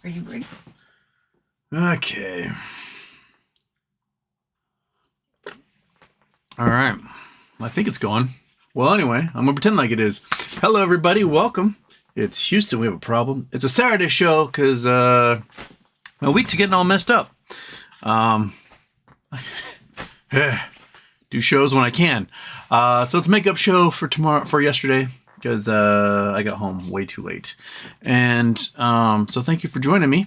Are you ready? Okay. All right. I think it's going. Well, anyway, I'm going to pretend like it is. Hello, everybody. Welcome. It's Houston. We have a problem. It's a Saturday show because my weeks are getting all messed up. Do shows when I can. So it's a makeup show for yesterday because I got home way too late. And so thank you for joining me.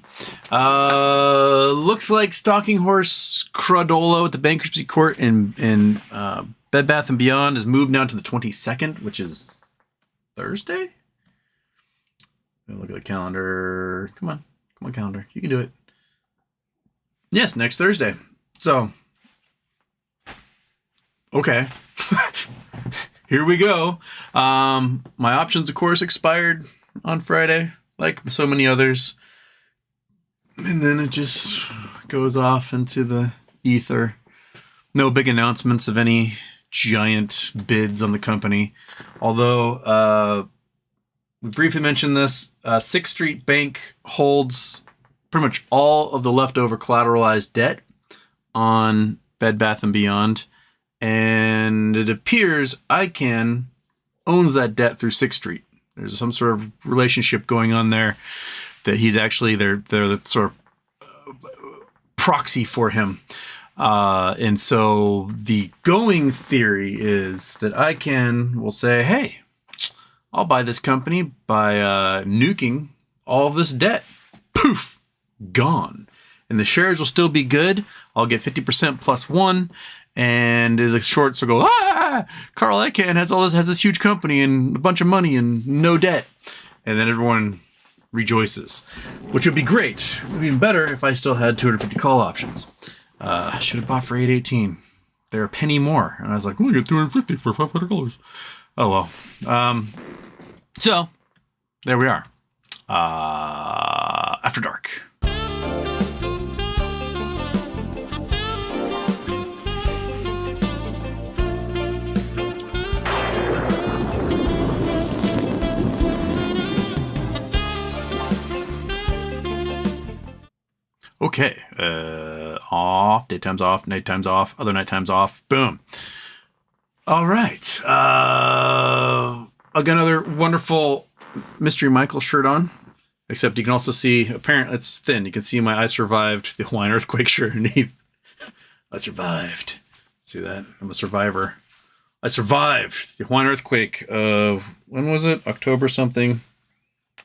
Looks like Stalking Horse Cradolo at the bankruptcy court in Bed Bath & Beyond is moved now to the 22nd, which is Thursday? Look at the calendar. Come on, calendar. You can do it. Yes, next Thursday. So, okay. Here we go. My options, of course, expired on Friday, like so many others. And then it just goes off into the ether. No big announcements of any giant bids on the company. Although, we briefly mentioned this. 6th Street Bank holds pretty much all of the leftover collateralized debt on Bed Bath & Beyond. And it appears Icahn owns that debt through 6th Street. There's some sort of relationship going on there that he's actually, they're the sort of proxy for him. And so the going theory is that Icahn will say, hey, I'll buy this company by nuking all of this debt. Poof, gone. And the shares will still be good. I'll get 50% plus 1. And the shorts will go, Carl Icahn has this huge company and a bunch of money and no debt. And then everyone rejoices, which would be great. It would be even better if I still had 250 call options. I should have bought for $8.18. They're a penny more. And I was like, I get 250 for $500. Oh, well. So, there we are. After Dark. Okay, off, daytime's off, nighttime's off, other nighttime's off, boom. All right, I got another wonderful Mystery Michael shirt on, except you can also see, apparently it's thin, you can see my I survived the Hawaiian earthquake shirt underneath. I survived. See that? I'm a survivor. I survived the Hawaiian earthquake of, when was it? October something.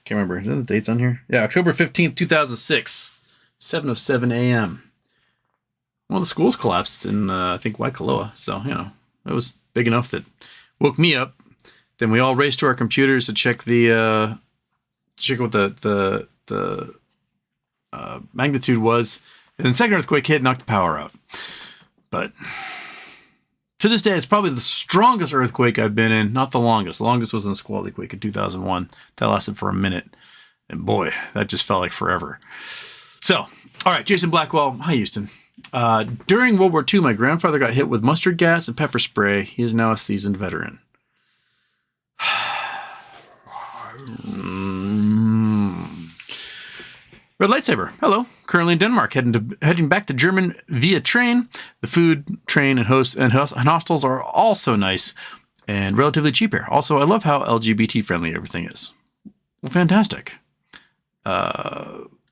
Can't remember. Is that the dates on here? Yeah, October 15th, 2006. 7:07 a.m. Well, the schools collapsed in, I think, Waikoloa. So, it was big enough that woke me up. Then we all raced to our computers to check what the magnitude was. And then the second earthquake hit, knocked the power out. But to this day, it's probably the strongest earthquake I've been in. Not the longest. The longest was in the Squally quake in 2001. That lasted for a minute. And boy, that just felt like forever. So, all right, Jason Blackwell. Hi, Houston. During World War II, my grandfather got hit with mustard gas and pepper spray. He is now a seasoned veteran. Red Lightsaber. Hello. Currently in Denmark, heading back to German via train. The food, train, and hostels are also nice and relatively cheap here. Also, I love how LGBT friendly everything is. Well, fantastic.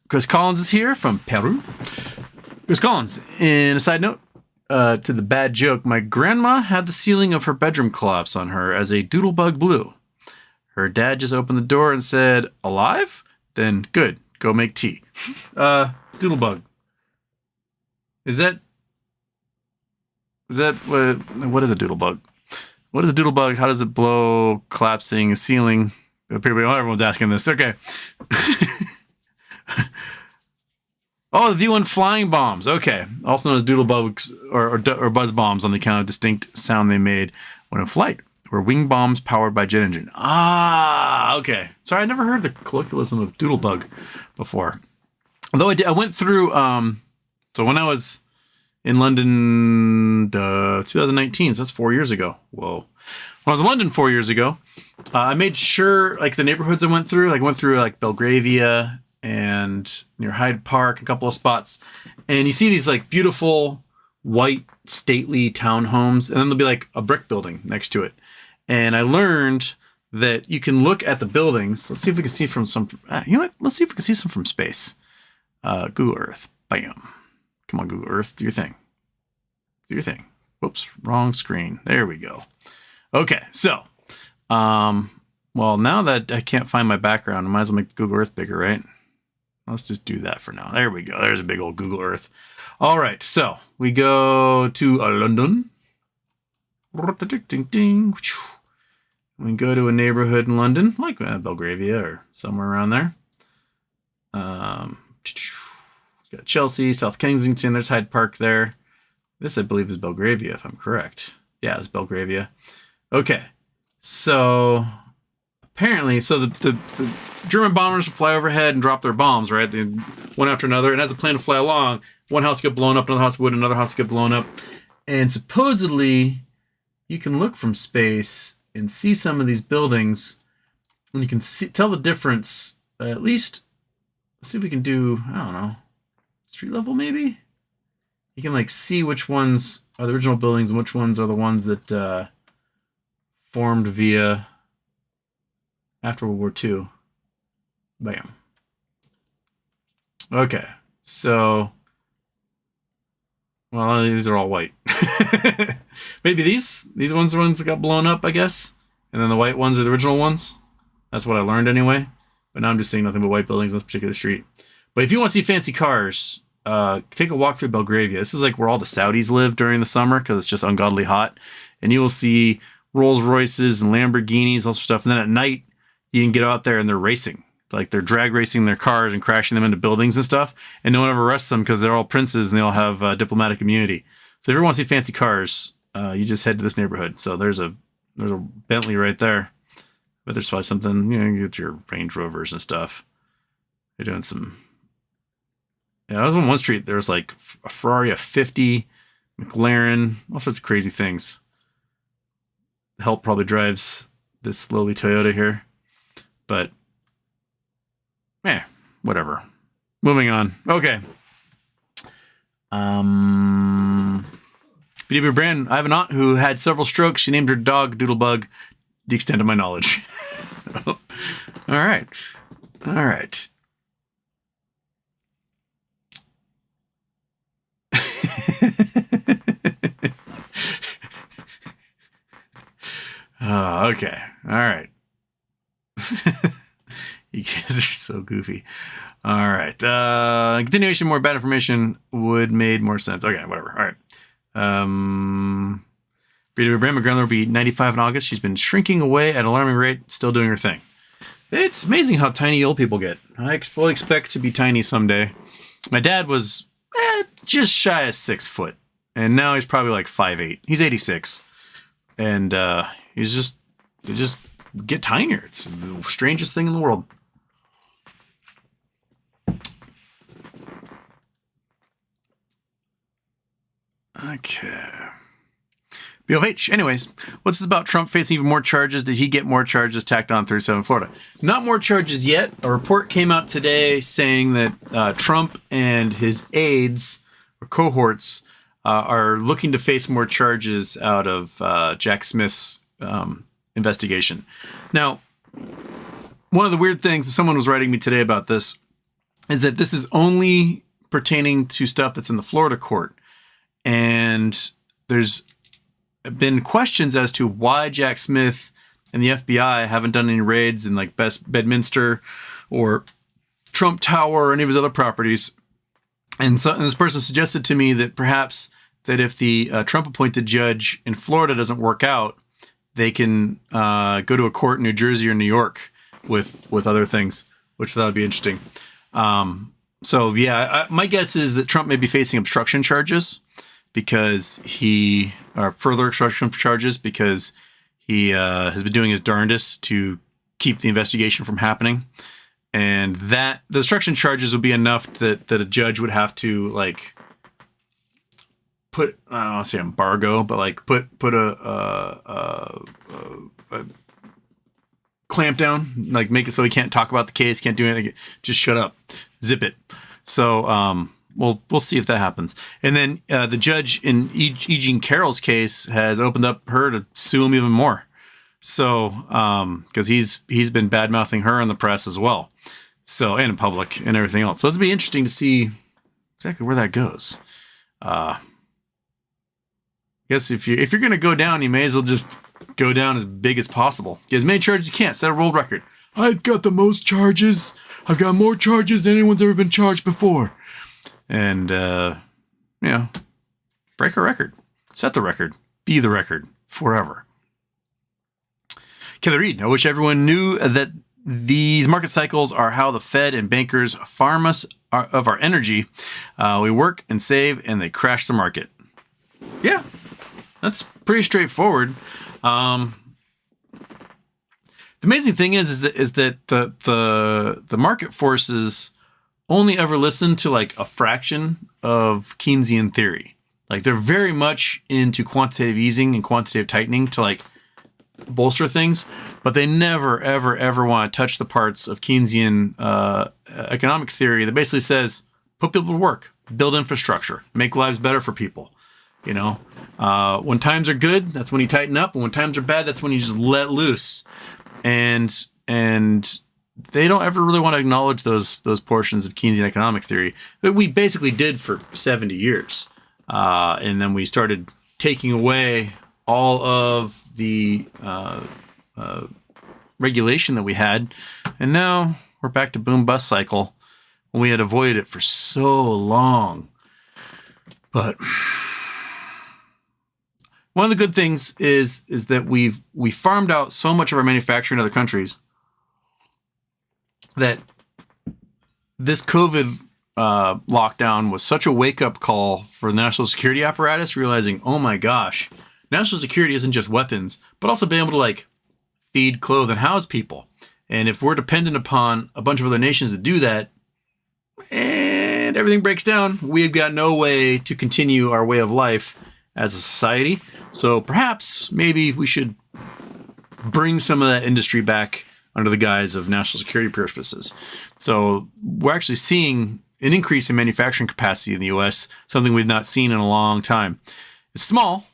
Chris Collins is here from Peru. Chris Collins, in a side note to the bad joke, my grandma had the ceiling of her bedroom collapse on her as a doodlebug blew. Her dad just opened the door and said, alive? Then good, go make tea. Doodlebug. Is that what is a doodlebug? What is a doodlebug? How does it blow? Collapsing a ceiling? Everyone's asking this. Okay. Oh, the V1 flying bombs. Okay. Also known as doodlebugs or buzz bombs on the account of distinct sound they made when in flight. Were wing bombs powered by jet engine. Ah, okay. Sorry, I never heard the colloquialism of doodlebug before. Although I went through, so when I was in London 2019, so that's 4 years ago. Whoa. When I was in London 4 years ago, I made sure, like, the neighborhoods I went through, like Belgravia and near Hyde Park, a couple of spots. And you see these like beautiful white stately townhomes, and then there'll be like a brick building next to it. And I learned that you can look at the buildings. Let's see if we can see from some, you know what? Let's see if we can see some from space. Google Earth. Bam. Come on, Google Earth. Do your thing. Do your thing. Whoops. Wrong screen. There we go. Okay. So, well, now that I can't find my background, I might as well make Google Earth bigger, right? Let's just do that for now. There we go. There's a big old Google Earth. All right. So we go to London. We go to a neighborhood in London, like Belgravia or somewhere around there. Got Chelsea, South Kensington. There's Hyde Park there. This, I believe, is Belgravia, if I'm correct. Yeah, it's Belgravia. Okay. So apparently, the German bombers fly overhead and drop their bombs, right? They, one after another. And as the plane to fly along, one house get blown up, another house would, another house get blown up. And supposedly, you can look from space and see some of these buildings, and you can tell the difference. At least, let's see if we can do, I don't know, street level maybe? You can like see which ones are the original buildings and which ones are the ones that formed via after World War II. Bam. Okay, so, well, these are all white. Maybe these ones are the ones that got blown up, I guess. And then the white ones are the original ones. That's what I learned anyway. But now I'm just seeing nothing but white buildings on this particular street. But if you want to see fancy cars, take a walk through Belgravia. This is like where all the Saudis live during the summer because it's just ungodly hot. And you will see Rolls Royces and Lamborghinis, all sorts of stuff. And then at night, you can get out there and they're racing. Like they're drag racing their cars and crashing them into buildings and stuff. And no one ever arrests them because they're all princes and they all have diplomatic immunity. So if you ever want to see fancy cars, you just head to this neighborhood. So there's a Bentley right there. But there's probably something, you know, you get your Range Rovers and stuff. They're doing some. Yeah, I was on one street. There was like a Ferrari, a 50, McLaren, all sorts of crazy things. Help probably drives this lowly Toyota here. But, whatever. Moving on. Okay. BBB brand. I have an aunt who had several strokes. She named her dog Doodlebug. The extent of my knowledge. All right. Oh, okay. All right. You guys are so goofy. All right. Continuation, more bad information would made more sense. Okay, whatever. All right. My grandmother will be 95 in August. She's been shrinking away at an alarming rate, still doing her thing. It's amazing how tiny old people get. I fully expect to be tiny someday. My dad was just shy of 6 foot, and now he's probably like 5'8". He's 86, and they just get tinier. It's the strangest thing in the world. Okay. BOH. Anyways, what's this about Trump facing even more charges? Did he get more charges tacked on 37 Florida? Not more charges yet. A report came out today saying that Trump and his aides or cohorts are looking to face more charges out of Jack Smith's investigation. Now, one of the weird things, someone was writing me today about this, is that this is only pertaining to stuff that's in the Florida court. And there's been questions as to why Jack Smith and the FBI haven't done any raids in like Bedminster or Trump Tower or any of his other properties. And this person suggested to me that perhaps that if the Trump appointed judge in Florida doesn't work out, they can go to a court in New Jersey or New York with other things, which that would be interesting. So yeah, my guess is that Trump may be facing obstruction charges because further obstruction charges because he has been doing his darndest to keep the investigation from happening. And that the obstruction charges would be enough that a judge would have to like put, I don't want to say embargo, but like put a clamp down, like make it so he can't talk about the case, can't do anything. Just shut up, zip it. So we'll see if that happens. And then the judge in Jean Carroll's case has opened up her to sue him even more. So because he's been bad mouthing her in the press as well. So and in public and everything else. So it'll be interesting to see exactly where that goes. I guess if you're gonna go down, you may as well just go down as big as possible. Get as many charges as you can. Set a world record. I've got the most charges. I've got more charges than anyone's ever been charged before. And break a record. Set the record. Be the record forever. Kelly Reed. I wish everyone knew that these market cycles are how the Fed and bankers farm us of our energy. We work and save, and they crash the market. Yeah, that's pretty straightforward. The amazing thing is that the market forces only ever listen to like a fraction of Keynesian theory. Like they're very much into quantitative easing and quantitative tightening to like bolster things, but they never, ever, ever want to touch the parts of Keynesian economic theory that basically says, put people to work, build infrastructure, make lives better for people. You know, when times are good, that's when you tighten up. And when times are bad, that's when you just let loose. And they don't ever really want to acknowledge those portions of Keynesian economic theory that we basically did for 70 years. And then we started taking away all of the regulation that we had. And now we're back to boom bust cycle when we had avoided it for so long. But one of the good things is that we farmed out so much of our manufacturing in other countries that this COVID lockdown was such a wake-up call for the national security apparatus, realizing, oh my gosh, national security isn't just weapons, but also being able to like feed, clothe, and house people. And if we're dependent upon a bunch of other nations to do that, and everything breaks down, we've got no way to continue our way of life as a society. So perhaps maybe we should bring some of that industry back under the guise of national security purposes. So we're actually seeing an increase in manufacturing capacity in the U.S., something we've not seen in a long time. It's small,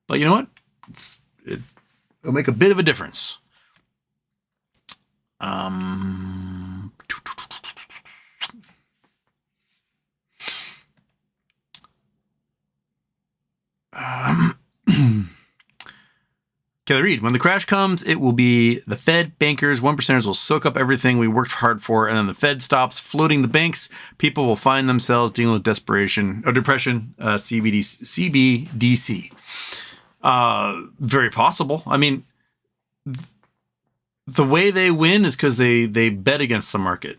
but you know what? It'll make a bit of a difference. Kelly Reed, when the crash comes, it will be the Fed, bankers, 1%ers will soak up everything we worked hard for, and then the Fed stops floating the banks. People will find themselves dealing with depression, CBDC. Very possible. I mean, the way they win is because they bet against the market.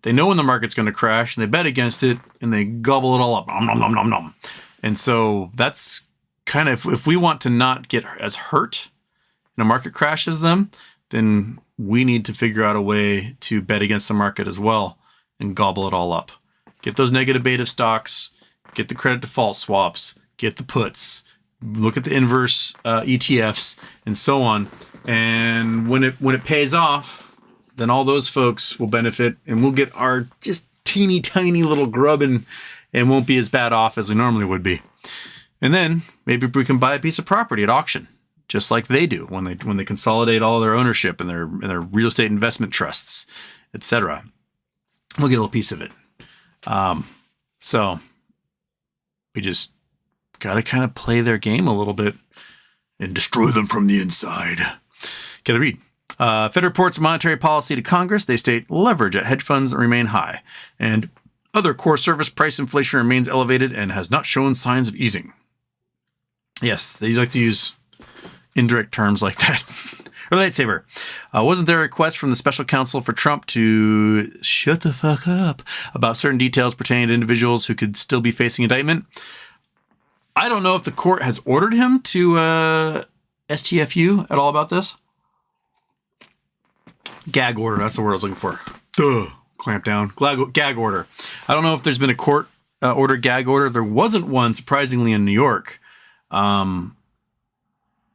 They know when the market's going to crash, and they bet against it, and they gobble it all up. Nom, nom, nom, nom, nom. And so that's kind of, if we want to not get as hurt in a market crash as them, then we need to figure out a way to bet against the market as well and gobble it all up. Get those negative beta stocks, get the credit default swaps, get the puts, look at the inverse ETFs, and so on. And when it pays off, then all those folks will benefit, and we'll get our just teeny tiny little grub and won't be as bad off as we normally would be. And then maybe we can buy a piece of property at auction, just like they do when they consolidate all their ownership and their real estate investment trusts, etc. We'll get a little piece of it. So we just got to kind of play their game a little bit and destroy them from the inside. Kelly Reed. Fed reports monetary policy to Congress. They state leverage at hedge funds remain high, and other core service price inflation remains elevated and has not shown signs of easing. Yes, they like to use indirect terms like that. Or lightsaber. Wasn't there a request from the special counsel for Trump to shut the fuck up about certain details pertaining to individuals who could still be facing indictment? I don't know if the court has ordered him to STFU at all about this. Gag order, that's the word I was looking for. Clamp down. Gag order. I don't know if there's been a court order gag order. There wasn't one, surprisingly, in New York.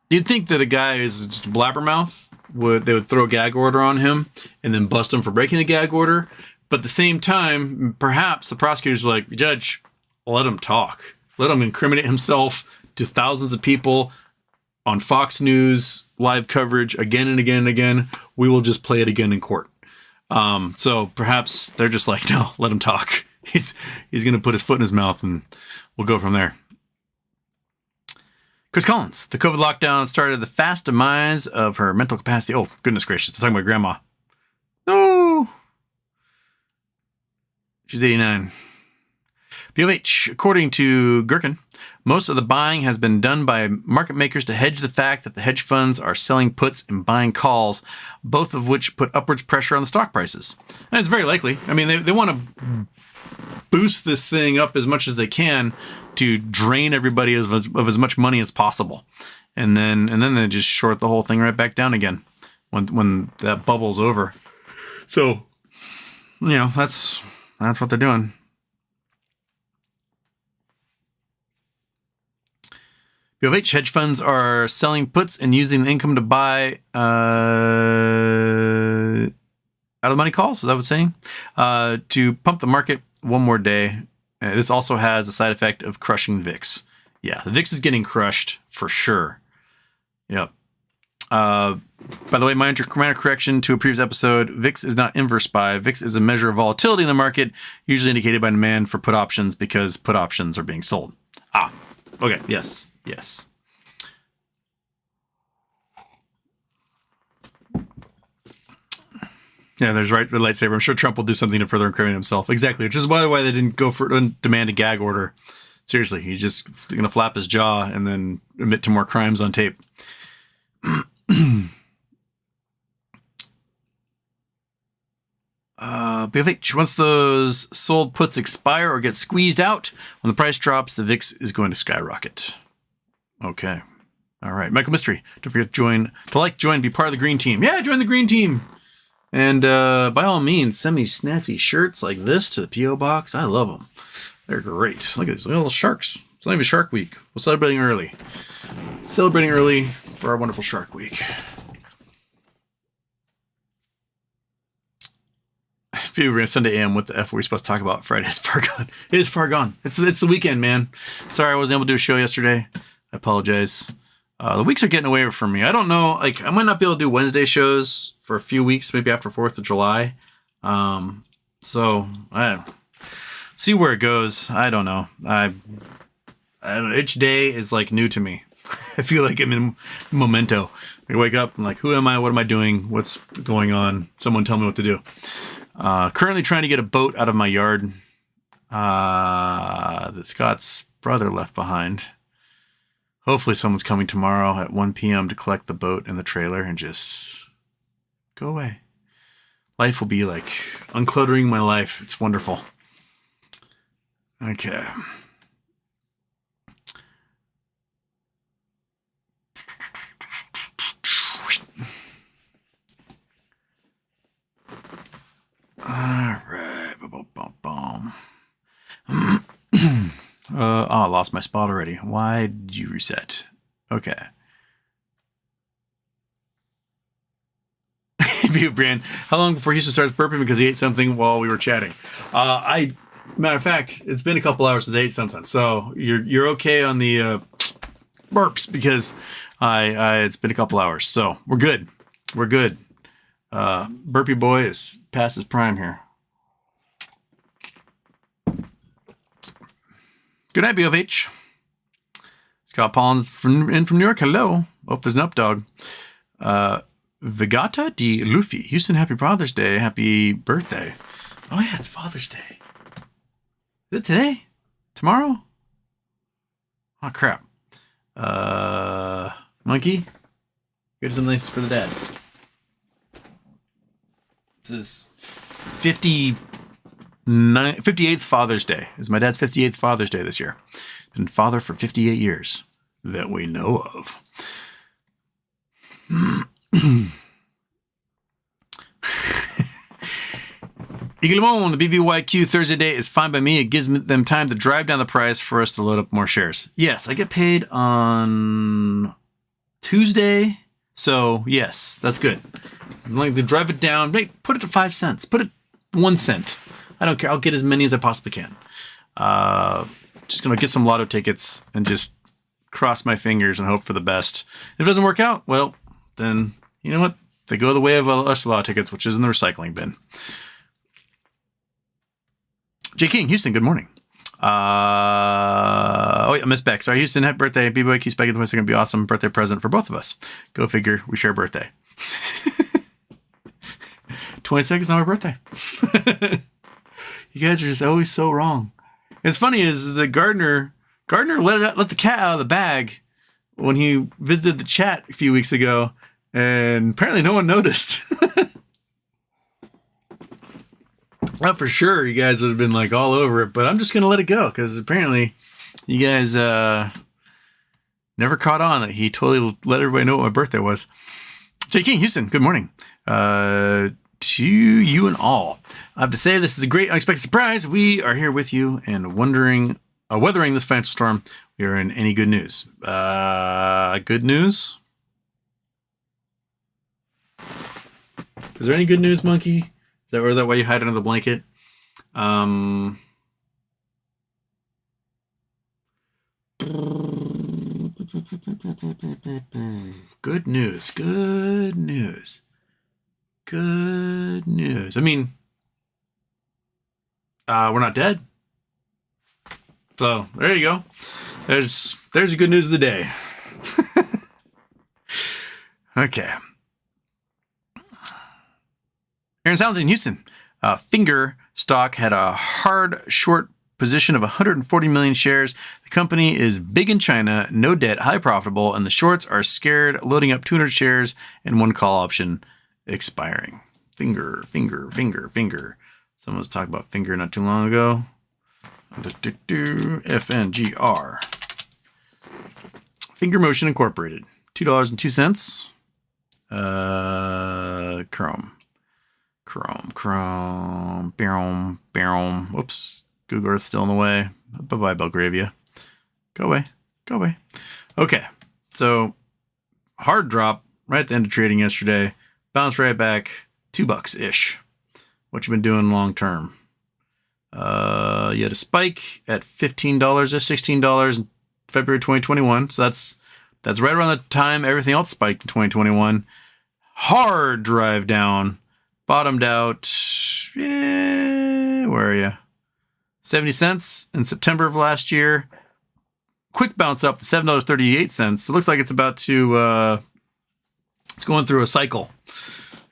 You'd think that a guy who's just a blabbermouth they would throw a gag order on him and then bust him for breaking the gag order. But at the same time, perhaps the prosecutors were like, Judge, let him talk. Let him incriminate himself to thousands of people on Fox News live coverage again and again and again. We will just play it again in court. So perhaps they're just like, no, let him talk. He's going to put his foot in his mouth and we'll go from there. Chris Collins, the COVID lockdown started the fast demise of her mental capacity. Oh, goodness gracious. They're talking about grandma. No. She's 89. BOH, according to Gherkin, most of the buying has been done by market makers to hedge the fact that the hedge funds are selling puts and buying calls, both of which put upwards pressure on the stock prices. And it's very likely. I mean, they want to boost this thing up as much as they can to drain everybody of as much money as possible. And then they just short the whole thing right back down again when that bubble's over. So, that's what they're doing. BOH, hedge funds are selling puts and using the income to buy out-of-the-money calls, is that what it's saying? To pump the market one more day. This also has a side effect of crushing the VIX. Yeah, the VIX is getting crushed for sure. Yep. By the way, minor correction to a previous episode, VIX is not inverse SPY. VIX is a measure of volatility in the market, usually indicated by demand for put options because put options are being sold. Okay, yes. Yeah, there's the lightsaber. I'm sure Trump will do something to further incriminate himself. Exactly, which is why they didn't go for demand a gag order. Seriously, he's just going to flap his jaw and then admit to more crimes on tape. BFH, once those sold puts expire or get squeezed out, when the price drops, the VIX is going to skyrocket. Okay. All right. Michael Mystery, don't forget to join, be part of the green team. Yeah, join the green team. And by all means, send me snappy shirts like this to the P.O. Box. I love them. They're great. Look at these little sharks. It's not even Shark Week. We're celebrating early. Celebrating early for our wonderful Shark Week. People Sunday AM, what the F were we supposed to talk about? Friday is far gone. It is far gone. It's the weekend, man. Sorry I wasn't able to do a show yesterday. I apologize. The weeks are getting away from me. I don't know. I might not be able to do Wednesday shows for a few weeks, maybe after 4th of July. So I see where it goes. I don't know. I don't know. Each day is like new to me. I feel like I'm in memento. I wake up, I'm like, who am I? What am I doing? What's going on? Someone tell me what to do. Currently trying to get a boat out of my yard that Scott's brother left behind. Hopefully someone's coming tomorrow at 1 p.m. to collect the boat and the trailer and just go away. Life will be like uncluttering my life. It's wonderful. Okay. All right. I lost my spot already. Why did you reset? Okay. Brand, how long before Houston starts burping because he ate something while we were chatting? Matter of fact, it's been a couple hours since I ate something, so you're okay on the burps because it's been a couple hours, so we're good. We're good. Burpee boy is past his prime here. Good night, BOH. Scott Paulins from New York. Hello. Oh, there's an up dog. Vegata di Luffy. Houston, happy Father's Day. Happy birthday. Oh, yeah, it's Father's Day. Is it today? Tomorrow? Oh, crap. Monkey, here's some nice for the dad. This is 58th Father's Day. It's my dad's 58th Father's Day this year. Been father for 58 years that we know of. Eaglemon, the BBYQ Thursday day is fine by me. It gives them time to drive down the price for us to load up more shares. Yes, I get paid on Tuesday So yes, that's good. I'm going to drive it down. Put it to 5 cents. Put it 1 cent. I don't care. I'll get as many as I possibly can. Just going to get some lotto tickets and just cross my fingers and hope for the best. If it doesn't work out, well, then you know what? They go the way of us lotto tickets, which is in the recycling bin. J. King, Houston, good morning. Wait, I missed Beck. Sorry, Houston, happy birthday. BBYQ Spike at the 22nd, be awesome. Birthday present for both of us. Go figure, we share a birthday. 22nd is not my birthday. You guys are just always so wrong. And it's funny is that Gardner let the cat out of the bag when he visited the chat a few weeks ago, and apparently no one noticed. Not for sure you guys would have been like all over it, but I'm just going to let it go because apparently you guys never caught on that he totally let everybody know what my birthday was. J. King, Houston, good morning. To you and all. I have to say this is a great unexpected surprise. We are here with you and weathering this financial storm. We are in any good news. Good news? Is there any good news, Monkey? Is that why you hide under the blanket? Good news. Good news. Good news. I mean, we're not dead. So there you go. There's your good news of the day. Okay. Aaron Sounds in Houston. Finger stock had a hard short position of 140 million shares. The company is big in China, no debt, highly profitable, and the shorts are scared, loading up 200 shares and one call option expiring. Finger. Someone was talking about Finger not too long ago. FNGR. Finger Motion Incorporated. $2.02. Chrome. Whoops. Google Earth's still in the way. Bye-bye, Belgravia. Go away. Okay. So, hard drop right at the end of trading yesterday. Bounced right back. $2-ish. What you been doing long term? You had a spike at $15 or $16 in February 2021. So that's right around the time everything else spiked in 2021. Hard drive down. Bottomed out. Where are you? 70 cents in September of last year. Quick bounce up to $7.38. It looks like it's about to, it's going through a cycle.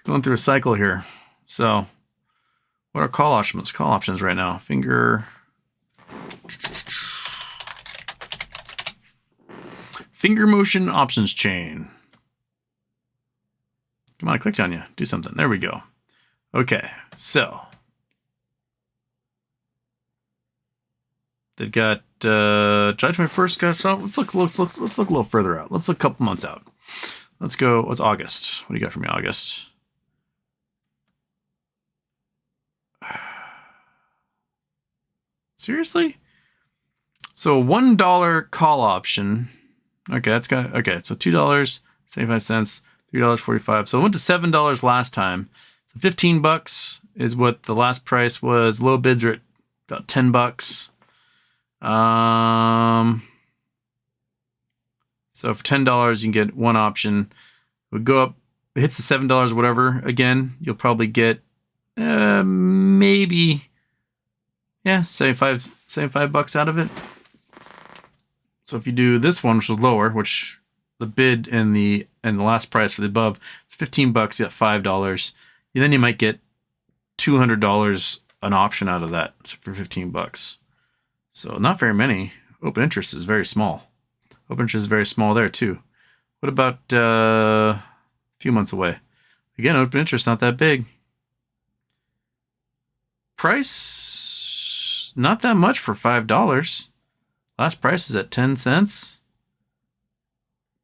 Here. So, what are call options? Call options right now. Finger motion options chain. Come on, I clicked on you. Do something. There we go. Okay, so they've got July 21st. Got some. Let's look a little further out. Let's look a couple months out. Let's go. What's August? What do you got for me, August? Seriously? So $1 call option. Okay, that's got so $2.75, $3.45. So it went to $7 last time. So $15 is what the last price was. Low bids are at about $10. So for $10 you can get one option. It would go up, it hits the $7 or whatever again, you'll probably get maybe 75 bucks out of it. So if you do this one, which is lower, which the bid and the last price for the above is $15, you got $5. And then you might get $200 an option out of that for $15. So not very many. Open interest is very small. Open interest is very small there too. What about a few months away? Again, open interest not that big. Price not that much for $5. Last price is at 10 cents.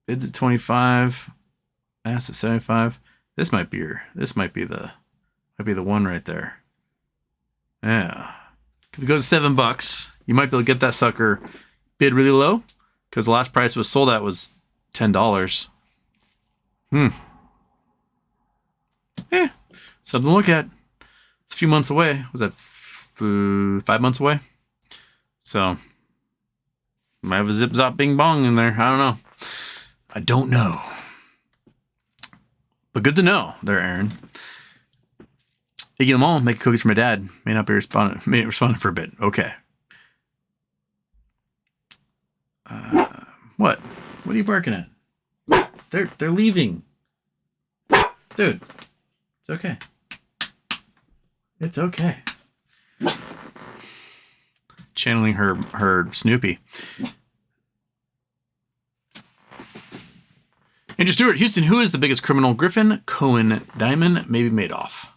Bids at 25. Ask at 75. This might be the one right there. Yeah. If it goes to $7, you might be able to get that sucker bid really low because the last price it was sold at was $10. Yeah, something to look at. It's a few months away. Was that 5 months away? So, might have a zip zop bing bong in there. I don't know. I don't know. But good to know there, Aaron. Iggy them all, make cookies for my dad. May not be responding. May respond for a bit. Okay. What? What are you barking at? They're leaving. Dude. It's okay. It's okay. Channeling her Snoopy. Andrew Stewart, Houston, who is the biggest criminal? Griffin, Cohen, Diamond, maybe Madoff.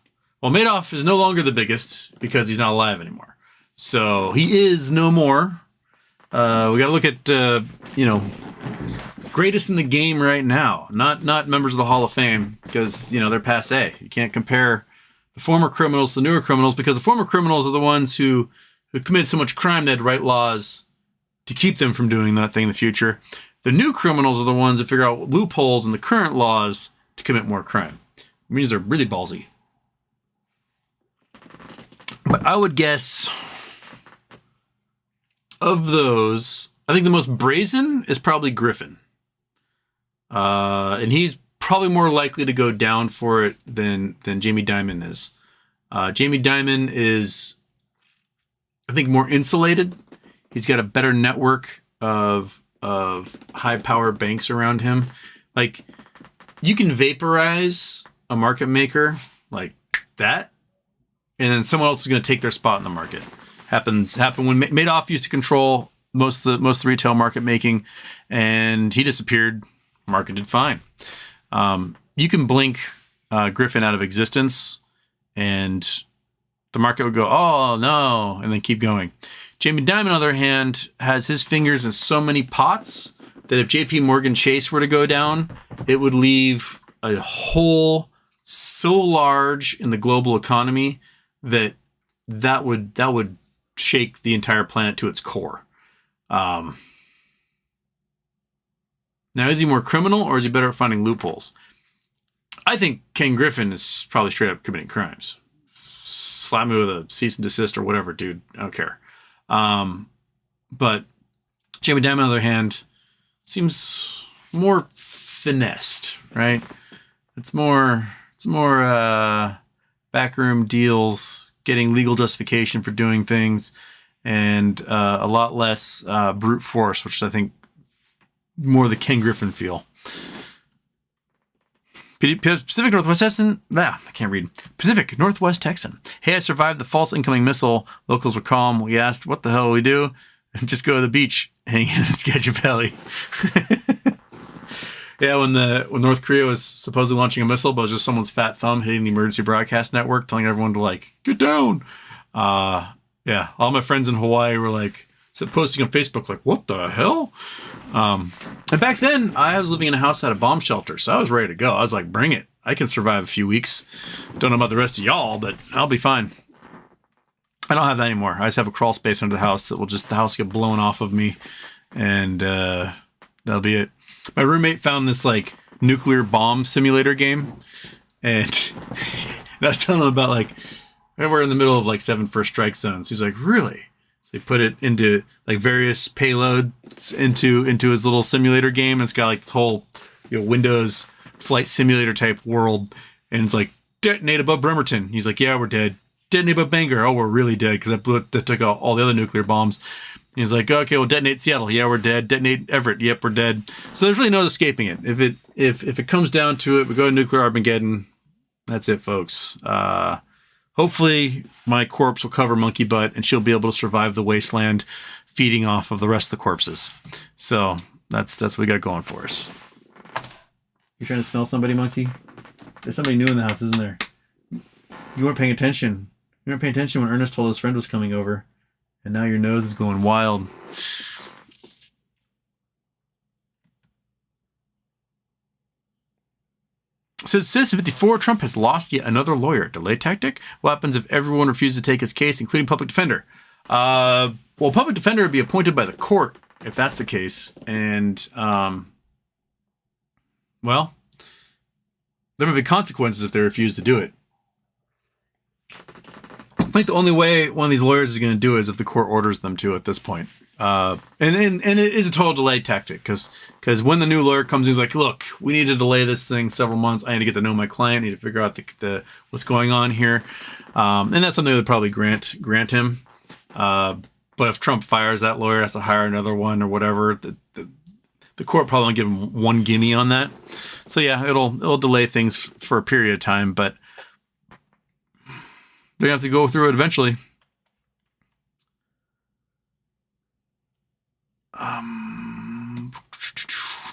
Well, Madoff is no longer the biggest because he's not alive anymore. So he is no more. We got to look at, greatest in the game right now. Not members of the Hall of Fame because, they're passé. You can't compare the former criminals to the newer criminals because the former criminals are the ones who committed so much crime they had to write laws to keep them from doing that thing in the future. The new criminals are the ones that figure out loopholes in the current laws to commit more crime. It means they're really ballsy. But I would guess of those, I think the most brazen is probably Griffin. And he's probably more likely to go down for it than Jamie Dimon is. Jamie Dimon is, I think, more insulated. He's got a better network of high power banks around him. Like, you can vaporize a market maker like that, and then someone else is going to take their spot in the market. Happened when Madoff used to control most of the retail market making, and he disappeared. Market did fine. You can blink Griffin out of existence, and the market would go, oh no, and then keep going. Jamie Dimon, on the other hand, has his fingers in so many pots that if JP Morgan Chase were to go down, it would leave a hole so large in the global economy that would shake the entire planet to its core. Now, is he more criminal or is he better at finding loopholes? I think Ken Griffin is probably straight up committing crimes. Slap me with a cease and desist or whatever, dude. I don't care. But Jamie Dimon, on the other hand, seems more finessed, right? It's more backroom deals, getting legal justification for doing things, and a lot less brute force, which I think more the Ken Griffin feel. Pacific Northwest Texan. I can't read. Pacific Northwest Texan. Hey, I survived the false incoming missile. Locals were calm. We asked, what the hell will we do? And just go to the beach, hang in and sketch your belly. Yeah, when North Korea was supposedly launching a missile, but it was just someone's fat thumb hitting the emergency broadcast network, telling everyone to get down. Yeah, all my friends in Hawaii were posting on Facebook, what the hell? And back then, I was living in a house that had a bomb shelter, so I was ready to go. I was like, bring it. I can survive a few weeks. Don't know about the rest of y'all, but I'll be fine. I don't have that anymore. I just have a crawl space under the house that will the house get blown off of me, and that'll be it. My roommate found this nuclear bomb simulator game, and I was telling him about we're in the middle of 7 first strike zones. He's like, really? So he put it into various payloads into his little simulator game. And it's got this whole Windows flight simulator type world, and it's detonate above Bremerton. He's like, yeah, we're dead. Detonate above Bangor. Oh, we're really dead because that took out all the other nuclear bombs. He's like, okay, well, detonate Seattle. Yeah, we're dead. Detonate Everett. Yep, we're dead. So there's really no escaping it. If it comes down to it, we go to nuclear Armageddon. That's it, folks. Hopefully my corpse will cover Monkey Butt and she'll be able to survive the wasteland feeding off of the rest of the corpses. So that's what we got going for us. You trying to smell somebody, Monkey? There's somebody new in the house, isn't there? You weren't paying attention. You weren't paying attention when Ernest told his friend was coming over. And now your nose is going wild. Says Citizen54, Trump has lost yet another lawyer. Delay tactic? What happens if everyone refuses to take his case, including public defender? Well, public defender would be appointed by the court if that's the case. And, there may be consequences if they refuse to do it. I think the only way one of these lawyers is going to do it is if the court orders them to at this point. And it is a total delay tactic because when the new lawyer comes in, like, look, we need to delay this thing several months. I need to get to know my client. I need to figure out the what's going on here. And that's something they'd probably grant him. But if Trump fires that lawyer, has to hire another one or whatever, the court probably won't give him one gimme on that. So yeah, it'll delay things for a period of time, but they have to go through it eventually.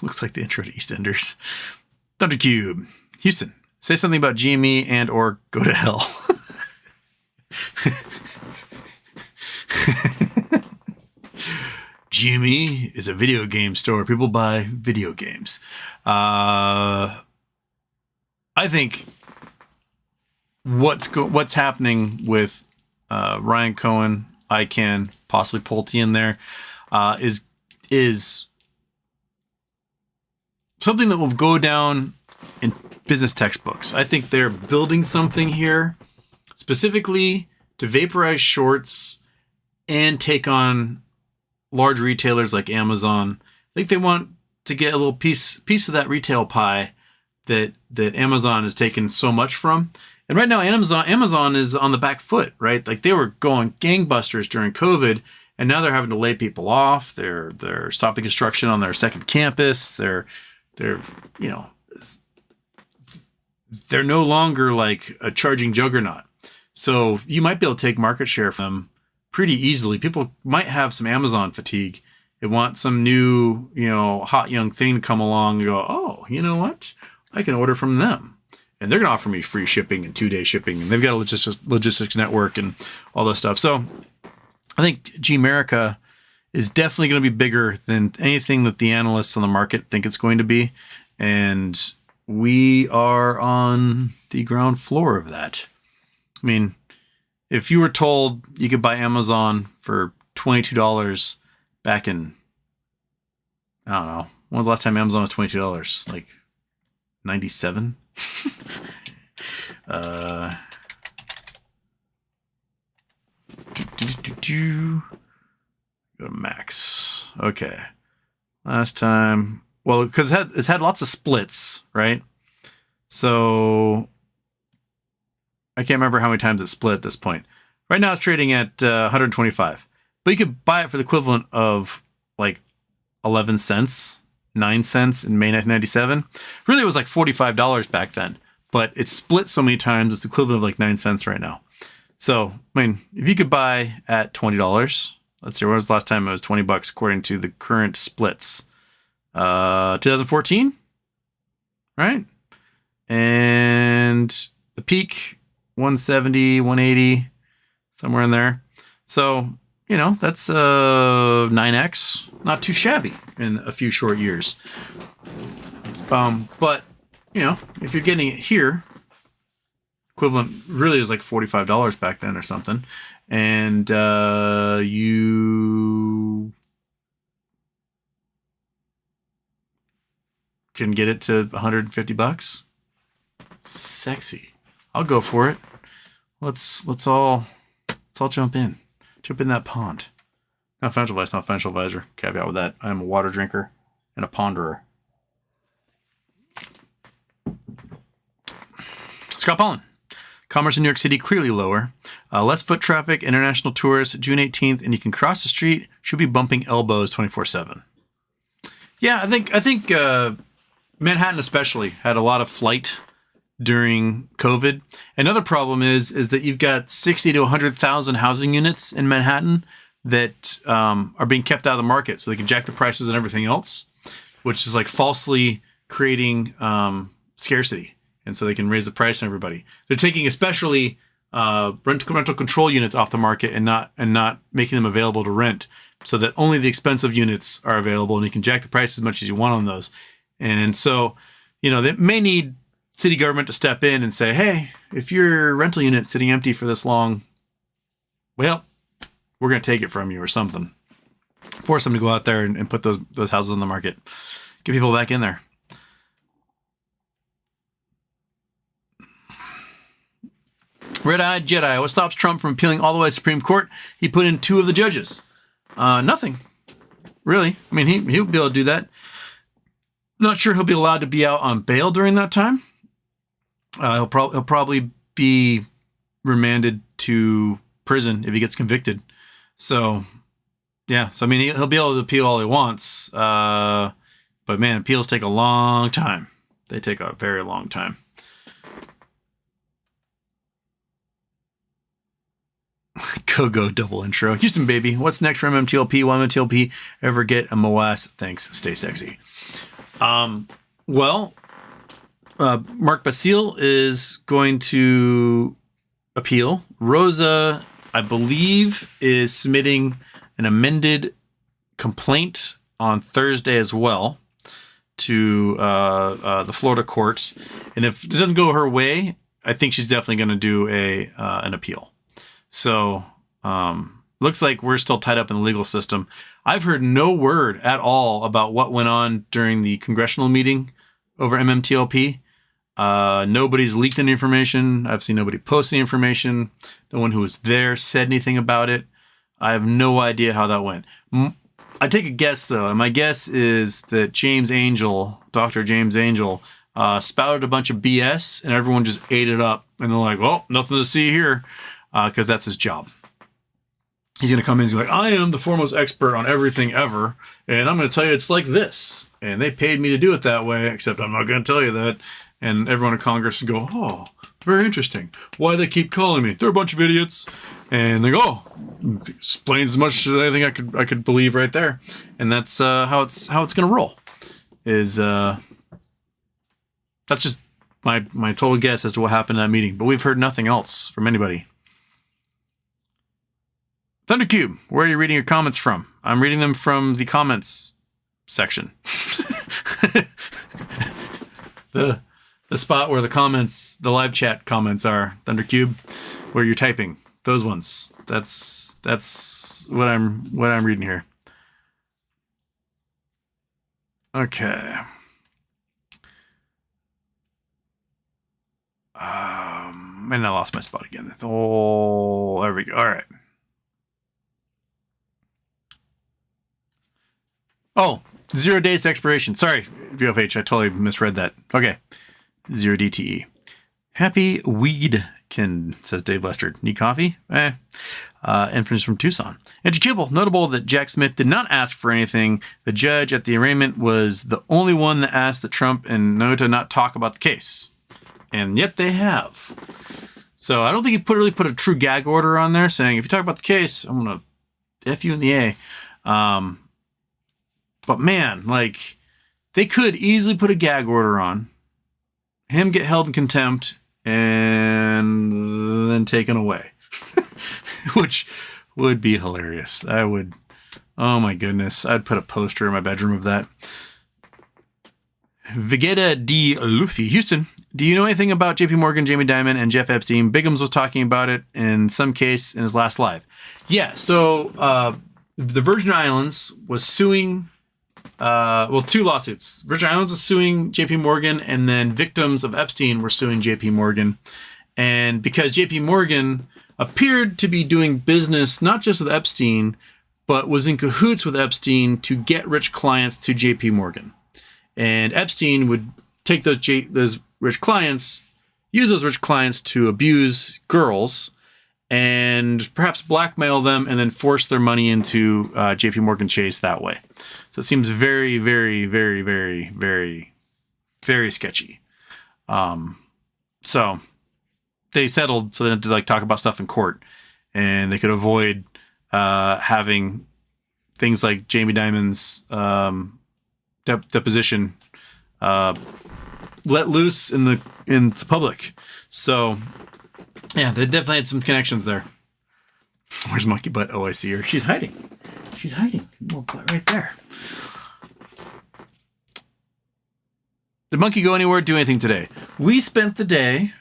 Looks like the intro to EastEnders. Thundercube. Houston, say something about GME and or go to hell. GME is a video game store. People buy video games. I think what's happening with Ryan Cohen, Icahn, possibly Pulte in there, is something that will go down in business textbooks. I think they're building something here specifically to vaporize shorts and take on large retailers like Amazon. I think they want to get a little piece of that retail pie that Amazon has taken so much from. And right now, Amazon is on the back foot, right? Like they were going gangbusters during COVID, and now they're having to lay people off. They're stopping construction on their second campus. They're no longer like a charging juggernaut. So you might be able to take market share from them pretty easily. People might have some Amazon fatigue. They want some new, hot young thing to come along and go, oh, you know what? I can order from them. And they're going to offer me free shipping and 2-day shipping. And they've got a logistics network and all this stuff. So I think Gmerica is definitely going to be bigger than anything that the analysts on the market think it's going to be. And we are on the ground floor of that. I mean, if you were told you could buy Amazon for $22 back in, I don't know, when was the last time Amazon was $22? Like 97? Go to max. Okay. Last time, well, because it's had lots of splits, right? So I can't remember how many times it split at this point. Right now it's trading at 125. But you could buy it for the equivalent of like 11 cents, 9 cents in May 1997. Really, it was like $45 back then. But it's split so many times, it's equivalent of like 9 cents right now. So, I mean, if you could buy at $20, let's see, when was the last time it was $20 according to the current splits? 2014, right? And the peak, 170, 180, somewhere in there. So, that's 9x, not too shabby in a few short years. But, if you're getting it here, equivalent really was like $45 back then or something. And you can get it to $150. Sexy. I'll go for it. Let's all jump in. Jump in that pond. Not financial advice, not financial advisor. Caveat with that. I am a water drinker and a ponderer. Scott Pollen. Commerce in New York City clearly lower. Less foot traffic, international tourists, June 18th, and you can cross the street. Should be bumping elbows 24/7. Yeah, I think Manhattan especially had a lot of flight during COVID. Another problem is that you've got 60 to 100,000 housing units in Manhattan that are being kept out of the market, so they can jack the prices and everything else, which is like falsely creating scarcity. And so they can raise the price on everybody. They're taking especially rental control units off the market and not making them available to rent, so that only the expensive units are available, and you can jack the price as much as you want on those. And so, they may need city government to step in and say, hey, if your rental unit's sitting empty for this long, well, we're going to take it from you or something. Force them to go out there and put those houses on the market. Get people back in there. Red-eyed Jedi. What stops Trump from appealing all the way to Supreme Court? He put in 2 of the judges. Nothing, really. I mean, he'll be able to do that. Not sure he'll be allowed to be out on bail during that time. He'll probably be remanded to prison if he gets convicted. So, yeah. So, I mean, he'll be able to appeal all he wants. But, man, appeals take a long time. They take a very long time. Go double intro. Houston, baby. What's next for MMTLP? Will MMTLP ever get a MOAS? Thanks. Stay sexy. Mark Basile is going to appeal. Rosa, I believe, is submitting an amended complaint on Thursday as well to the Florida courts. And if it doesn't go her way, I think she's definitely going to do an appeal. So looks like we're still tied up in the legal system. I've heard no word at all about what went on during the congressional meeting over MMTLP. Nobody's leaked any information. I've seen nobody post any information. No one who was there said anything about it. I have no idea how that went. I take a guess, though, and my guess is that Dr. James Angel, spouted a bunch of BS, and everyone just ate it up. And they're like, well, nothing to see here, because that's his job. He's going to come in and he's like, I am the foremost expert on everything ever, and I'm going to tell you it's like this. And they paid me to do it that way, except I'm not going to tell you that. And everyone in Congress go, oh, very interesting. Why they keep calling me? They're a bunch of idiots. And they go, oh, explains as much as anything I could believe right there. And that's how it's going to roll. That's just my total guess as to what happened in that meeting. But we've heard nothing else from anybody. Thundercube, where are you reading your comments from? I'm reading them from the comments section. the spot where the live chat comments are. Thundercube, where you're typing. Those ones. That's what I'm reading here. Okay. And I lost my spot again. Oh, there we go. All right. Oh, 0 days to expiration. Sorry, BFH, I totally misread that. Okay. 0 DTE. Happy Weedkin, says Dave Lester. Need coffee? Inference from Tucson. Executable. Notable that Jack Smith did not ask for anything. The judge at the arraignment was the only one that asked that Trump and Nota not talk about the case. And yet they have. So I don't think he really put a true gag order on there saying, if you talk about the case, I'm going to F you in the A. But man, like, they could easily put a gag order on, him get held in contempt, and then taken away. Which would be hilarious. Oh my goodness. I'd put a poster in my bedroom of that. Vegeta D. Luffy. Houston, do you know anything about JP Morgan, Jamie Dimon, and Jeff Epstein? Biggums was talking about it in some case in his last live. Yeah, so the Virgin Islands was suing... 2 lawsuits. Virgin Islands was suing JP Morgan, and then victims of Epstein were suing JP Morgan. And because JP Morgan appeared to be doing business not just with Epstein, but was in cahoots with Epstein to get rich clients to JP Morgan. And Epstein would take those rich clients, use those rich clients to abuse girls, and perhaps blackmail them and then force their money into JP Morgan Chase that way. So it seems very, very, very, very, very, very sketchy. So they settled so they had to talk about stuff in court, and they could avoid having things like Jamie Dimon's deposition let loose in the public. So yeah, they definitely had some connections there. Where's Monkey Butt? Oh, I see her. She's hiding. Little butt right there. Did Monkey go anywhere, do anything today? We spent the day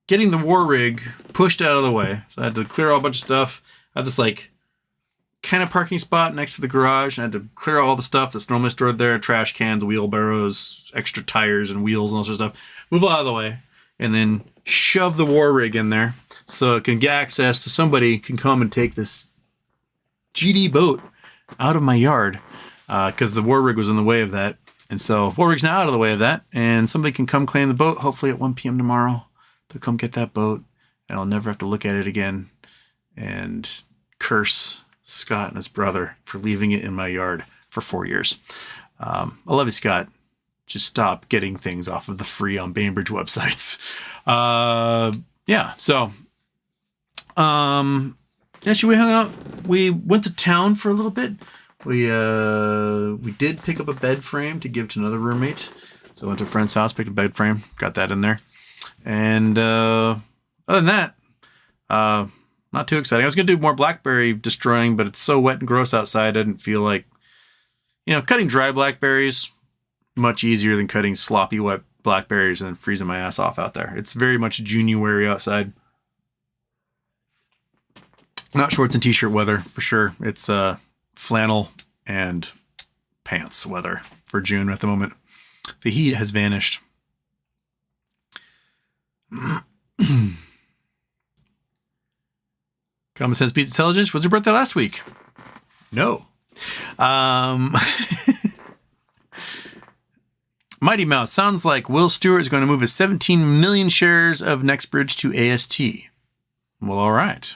getting the war rig pushed out of the way. So I had to clear all a bunch of stuff. I had this kind of parking spot next to the garage, and I had to clear all the stuff that's normally stored there. Trash cans, wheelbarrows, extra tires and wheels and all sorts of stuff. Move it out of the way. and then shove the war rig in there so it can get access to somebody can come and take this GD boat out of my yard because the war rig was in the way of that. And so war rig's now out of the way of that, and somebody can come claim the boat, hopefully at 1 p.m. tomorrow. They'll come get that boat, and I'll never have to look at it again and curse Scott and his brother for leaving it in my yard for 4 years. I love you, Scott. Just stop getting things off of the free on Bainbridge websites. Should we hang out? We went to town for a little bit. We did pick up a bed frame to give to another roommate. So I went to a friend's house, picked a bed frame, got that in there. And other than that, not too exciting. I was going to do more blackberry destroying, but it's so wet and gross outside. I didn't feel like, cutting dry blackberries, much easier than cutting sloppy wet blackberries and then freezing my ass off out there. It's very much January outside. Not shorts and t-shirt weather for sure. It's flannel and pants weather for June at the moment. The heat has vanished. Common Sense Beats Intelligence. Was your birthday last week? No. Mighty Mouse. Sounds like Will Stewart is going to move his 17 million shares of NextBridge to AST. Well, all right.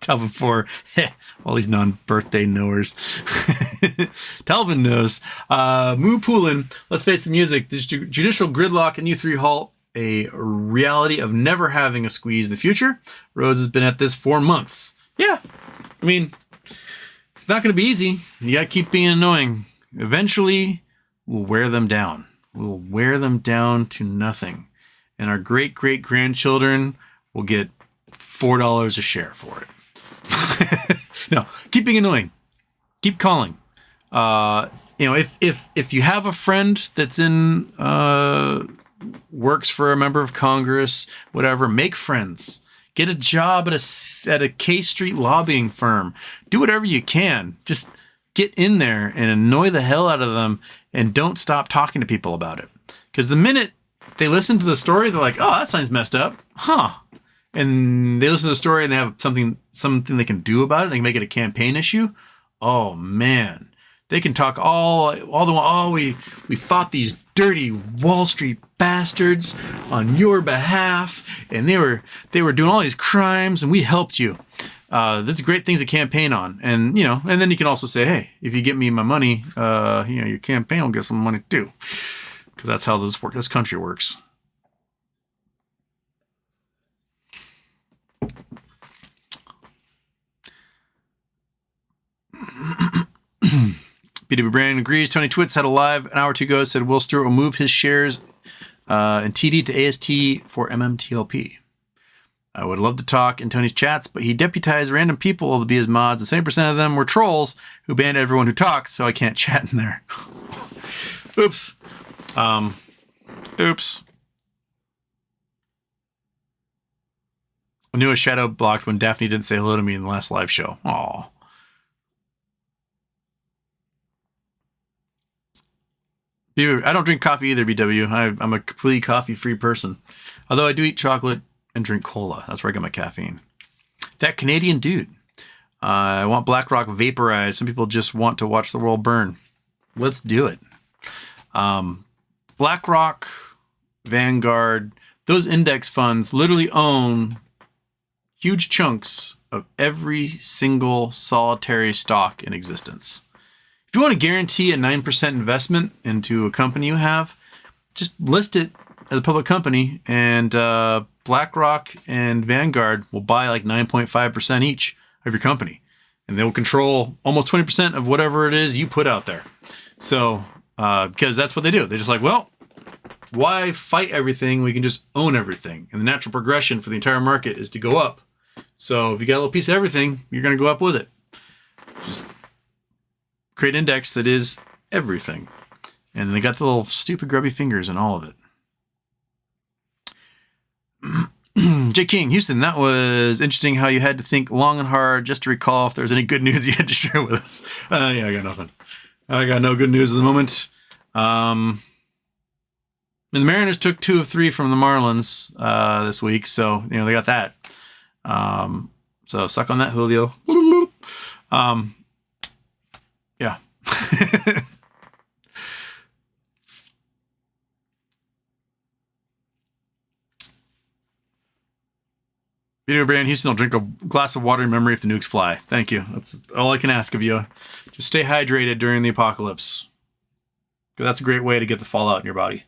Talvin 4. All these non-birthday knowers. Talvin knows. Moo Poolin. Let's face the music. This judicial gridlock and U3 halt. A reality of never having a squeeze in the future. Rose has been at this 4 months. Yeah. I mean, it's not going to be easy. You got to keep being annoying. Eventually, we'll wear them down. We'll wear them down to nothing. And our great-great-grandchildren will get $4 a share for it. No, keep being annoying. Keep calling. If you have a friend that's in works for a member of Congress, whatever, make friends. Get a job at a K Street lobbying firm. Do whatever you can. Just get in there and annoy the hell out of them, and don't stop talking to people about it. Because the minute they listen to the story, they're like, oh, that sounds messed up. Huh. And they listen to the story and they have something they can do about it. They can make it a campaign issue. Oh, man. They can talk all the while. Oh, we fought these dirty Wall Street bastards on your behalf, and they were doing all these crimes, and we helped you. This is great things to campaign on, and and then you can also say, hey, if you get me my money, your campaign will get some money too, because that's how this country works. BW Brand agrees. Tony Twits had a live an hour or two ago, said Will Stewart will move his shares in TD to AST for MMTLP. I would love to talk in Tony's chats, but he deputized random people to be his mods, and 70% of them were trolls who banned everyone who talks, so I can't chat in there. Oops. Oops. I knew a shadow blocked when Daphne didn't say hello to me in the last live show. Aw. I don't drink coffee either, BW. I'm a completely coffee-free person. Although I do eat chocolate and drink cola. That's where I get my caffeine. That Canadian dude. I want BlackRock vaporized. Some people just want to watch the world burn. Let's do it. BlackRock, Vanguard, those index funds literally own huge chunks of every single solitary stock in existence. If you want to guarantee a 9% investment into a company you have, just list it as a public company, and BlackRock and Vanguard will buy like 9.5% each of your company. And they will control almost 20% of whatever it is you put out there. So, because that's what they do. They're just like, well, why fight everything? We can just own everything. And the natural progression for the entire market is to go up. So if you got a little piece of everything, you're going to go up with it. Just create an index that is everything. And they got the little stupid grubby fingers in all of it. J. King, Houston, that was interesting how you had to think long and hard just to recall if there was any good news you had to share with us. Yeah, I got nothing. I got no good news at the moment. And the Mariners took 2 of 3 from the Marlins this week, so they got that. So suck on that, Julio. Yeah. Video brand Houston will drink a glass of water in memory if the nukes fly. Thank you. That's all I can ask of you. Just stay hydrated during the apocalypse. Because that's a great way to get the fallout in your body.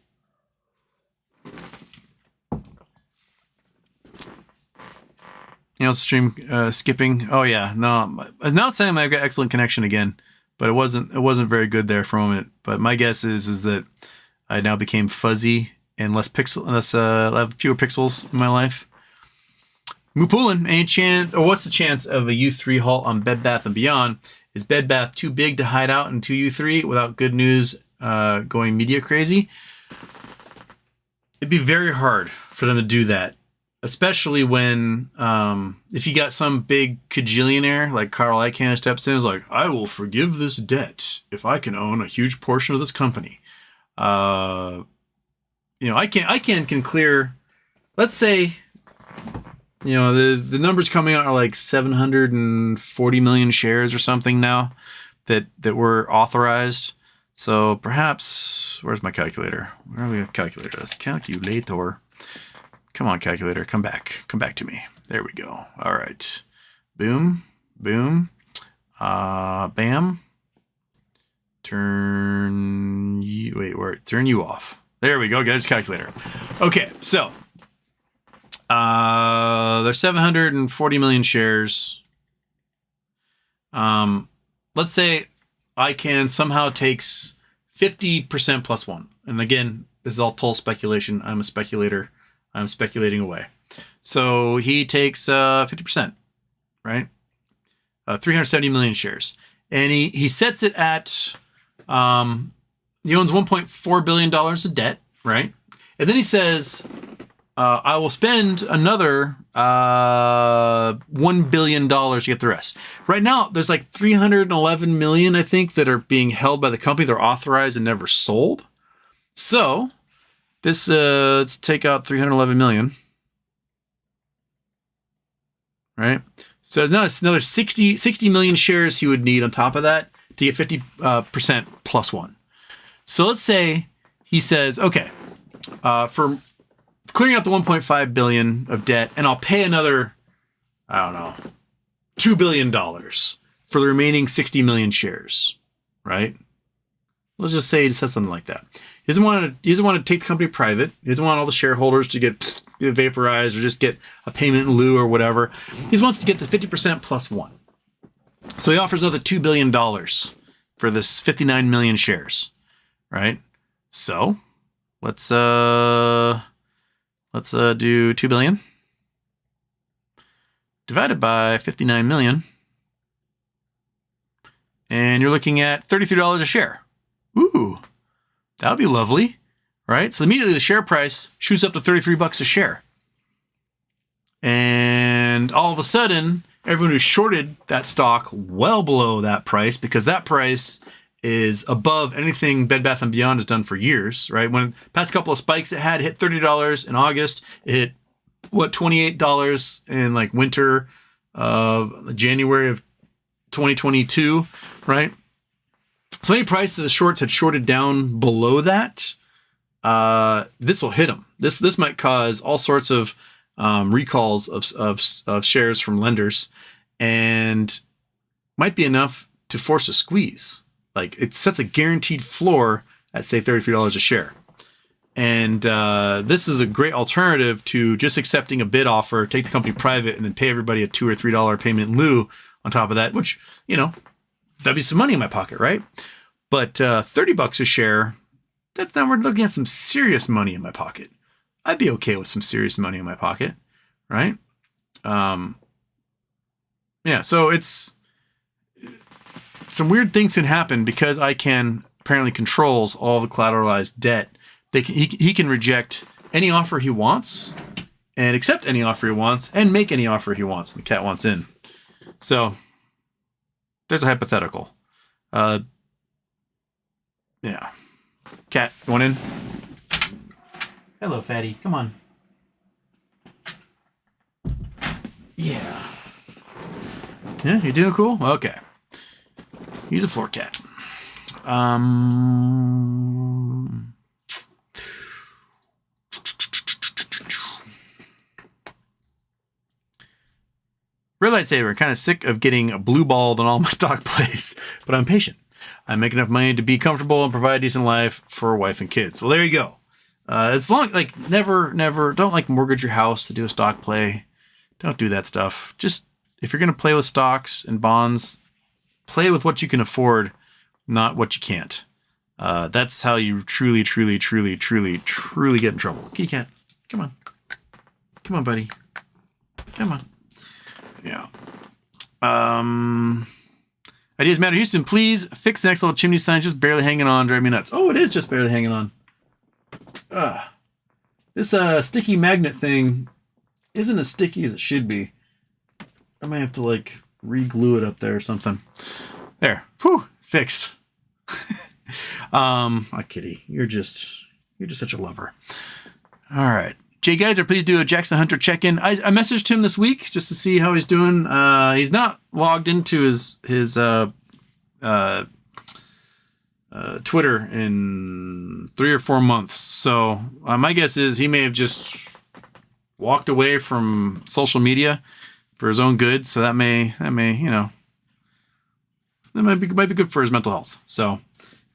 Stream skipping. Oh yeah, no. Now saying I've got excellent connection again, but it wasn't very good there for a moment. But my guess is that I now became fuzzy and less I have fewer pixels in my life. Mupulin, what's the chance of a U3 halt on Bed Bath & Beyond? Is Bed Bath too big to hide out into U3 without good news going media crazy? It'd be very hard for them to do that, especially when if you got some big cajillionaire like Carl Icahn steps in, is like, I will forgive this debt if I can own a huge portion of this company. Icahn can clear, let's say, the numbers coming out are like 740 million shares or something now that were authorized. So perhaps, where's my calculator? Where are we? Calculator. This calculator. Come on, calculator. Come back to me. There we go. All right. Boom. Boom. Bam. Turn you off. There we go, guys. Calculator. Okay, so there's 740 million shares. Let's say Icahn somehow takes 50% plus 1. And again, this is all total speculation. I'm a speculator. I'm speculating away. So he takes 50%, right? 370 million shares. And he sets it at, he owns $1.4 billion of debt, right? And then he says, I will spend another $1 billion to get the rest. Right now, there's like 311 million, I think, that are being held by the company. They're authorized and never sold. So this, let's take out 311 million. Right? So now it's another 60 million shares he would need on top of that to get 50% plus 1. So let's say he says, okay, for clearing out the 1.5 billion of debt, and I'll pay another, $2 billion for the remaining 60 million shares, right? Let's just say he says something like that. He doesn't want to take the company private. He doesn't want all the shareholders to get vaporized or just get a payment in lieu or whatever. He just wants to get the 50% plus 1. So he offers another $2 billion for this 59 million shares, right? So let's do 2 billion divided by 59 million. And you're looking at $33 a share. Ooh, that would be lovely, right? So immediately the share price shoots up to $33 a share. And all of a sudden, everyone who shorted that stock well below that price, because that price is above anything Bed Bath & Beyond has done for years, right? When past couple of spikes it hit $30 in August. It hit, $28 in like winter of January of 2022, right? So any price that the shorts had shorted down below that, this will hit them. This might cause all sorts of recalls of shares from lenders, and might be enough to force a squeeze. Like it sets a guaranteed floor at say $33 a share. And this is a great alternative to just accepting a bid offer, take the company private, and then pay everybody a $2 or $3 payment in lieu on top of that, which, that'd be some money in my pocket, right? But $30 a share, now we're looking at some serious money in my pocket. I'd be okay with some serious money in my pocket, right? So it's some weird things can happen because Icahn apparently controls all the collateralized debt. He can reject any offer he wants and accept any offer he wants and make any offer he wants. And the cat wants in. So there's a hypothetical. Cat, you want in? Hello, fatty. Come on. Yeah. Yeah, you doing cool? Okay. He's a floor cat. Red lightsaber. Kind of sick of getting blue balled on all my stock plays, but I'm patient. I make enough money to be comfortable and provide a decent life for a wife and kids. Well, there you go. It's long, like never, don't like mortgage your house to do a stock play. Don't do that stuff. Just if you're going to play with stocks and bonds, play with what you can afford, not what you can't. That's how you truly get in trouble. Kitty cat, come on. Come on, buddy. Come on. Yeah. Ideas matter. Houston, please fix the next level chimney sign. Just barely hanging on. Drive me nuts. Oh, it is just barely hanging on. This sticky magnet thing isn't as sticky as it should be. I might have to like re-glue it up there or something. There. Whew. Fixed. Oh, kitty. You're just such a lover. All right. Jay Geyser, please do a Jackson Hunter check-in. I messaged him this week just to see how he's doing. He's not logged into his Twitter in 3 or 4 months. So my guess is he may have just walked away from social media for his own good. So that may might be good for his mental health. So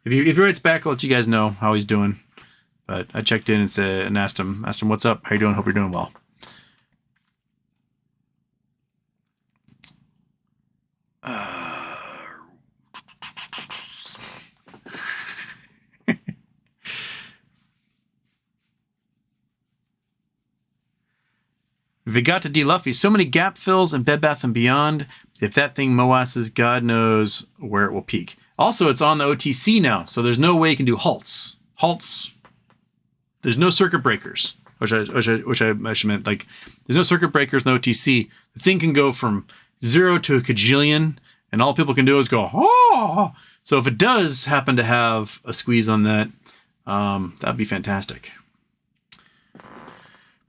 if he writes back, I'll let you guys know how he's doing. But I checked in and asked him, what's up? How you doing? Hope you're doing well. Vigata D. Luffy, so many gap fills in Bed Bath & Beyond. If that thing moasses, God knows where it will peak. Also, it's on the OTC now, so there's no way you can do halts. There's no circuit breakers, which I meant. Like, there's no circuit breakers in the OTC. The thing can go from 0 to a cajillion, and all people can do is go, oh! So if it does happen to have a squeeze on that, that'd be fantastic.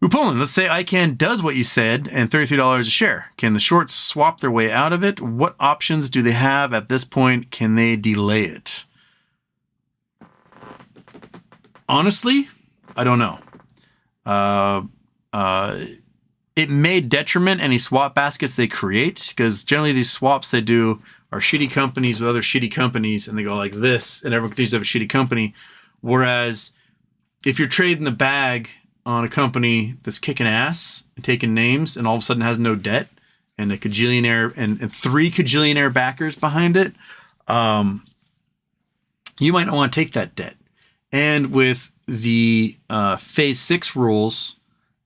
Upolan, let's say Icahn does what you said and $33 a share. Can the shorts swap their way out of it? What options do they have at this point? Can they delay it? Honestly, I don't know. It may detriment any swap baskets they create, because generally these swaps they do are shitty companies with other shitty companies, and they go like this, and everyone continues to have a shitty company. Whereas if you're trading the bag on a company that's kicking ass and taking names and all of a sudden has no debt and a cajillionaire and 3 cajillionaire backers behind it, you might not want to take that debt. And with the phase 6 rules,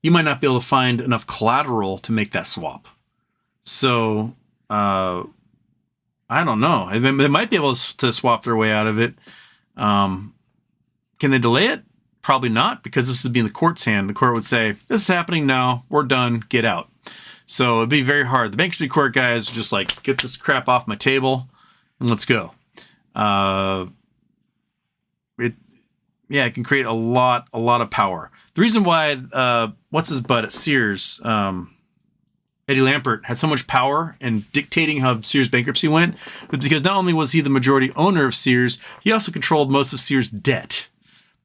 you might not be able to find enough collateral to make that swap. So I don't know. They might be able to swap their way out of it. Can they delay it? Probably not, because this would be in the court's hand. The court would say, this is happening now. We're done. Get out. So it'd be very hard. The bankruptcy court guys are just like, get this crap off my table and let's go. It can create a lot of power. The reason why, what's his butt at Sears, Eddie Lampert, had so much power in dictating how Sears bankruptcy went, was because not only was he the majority owner of Sears, he also controlled most of Sears' debt.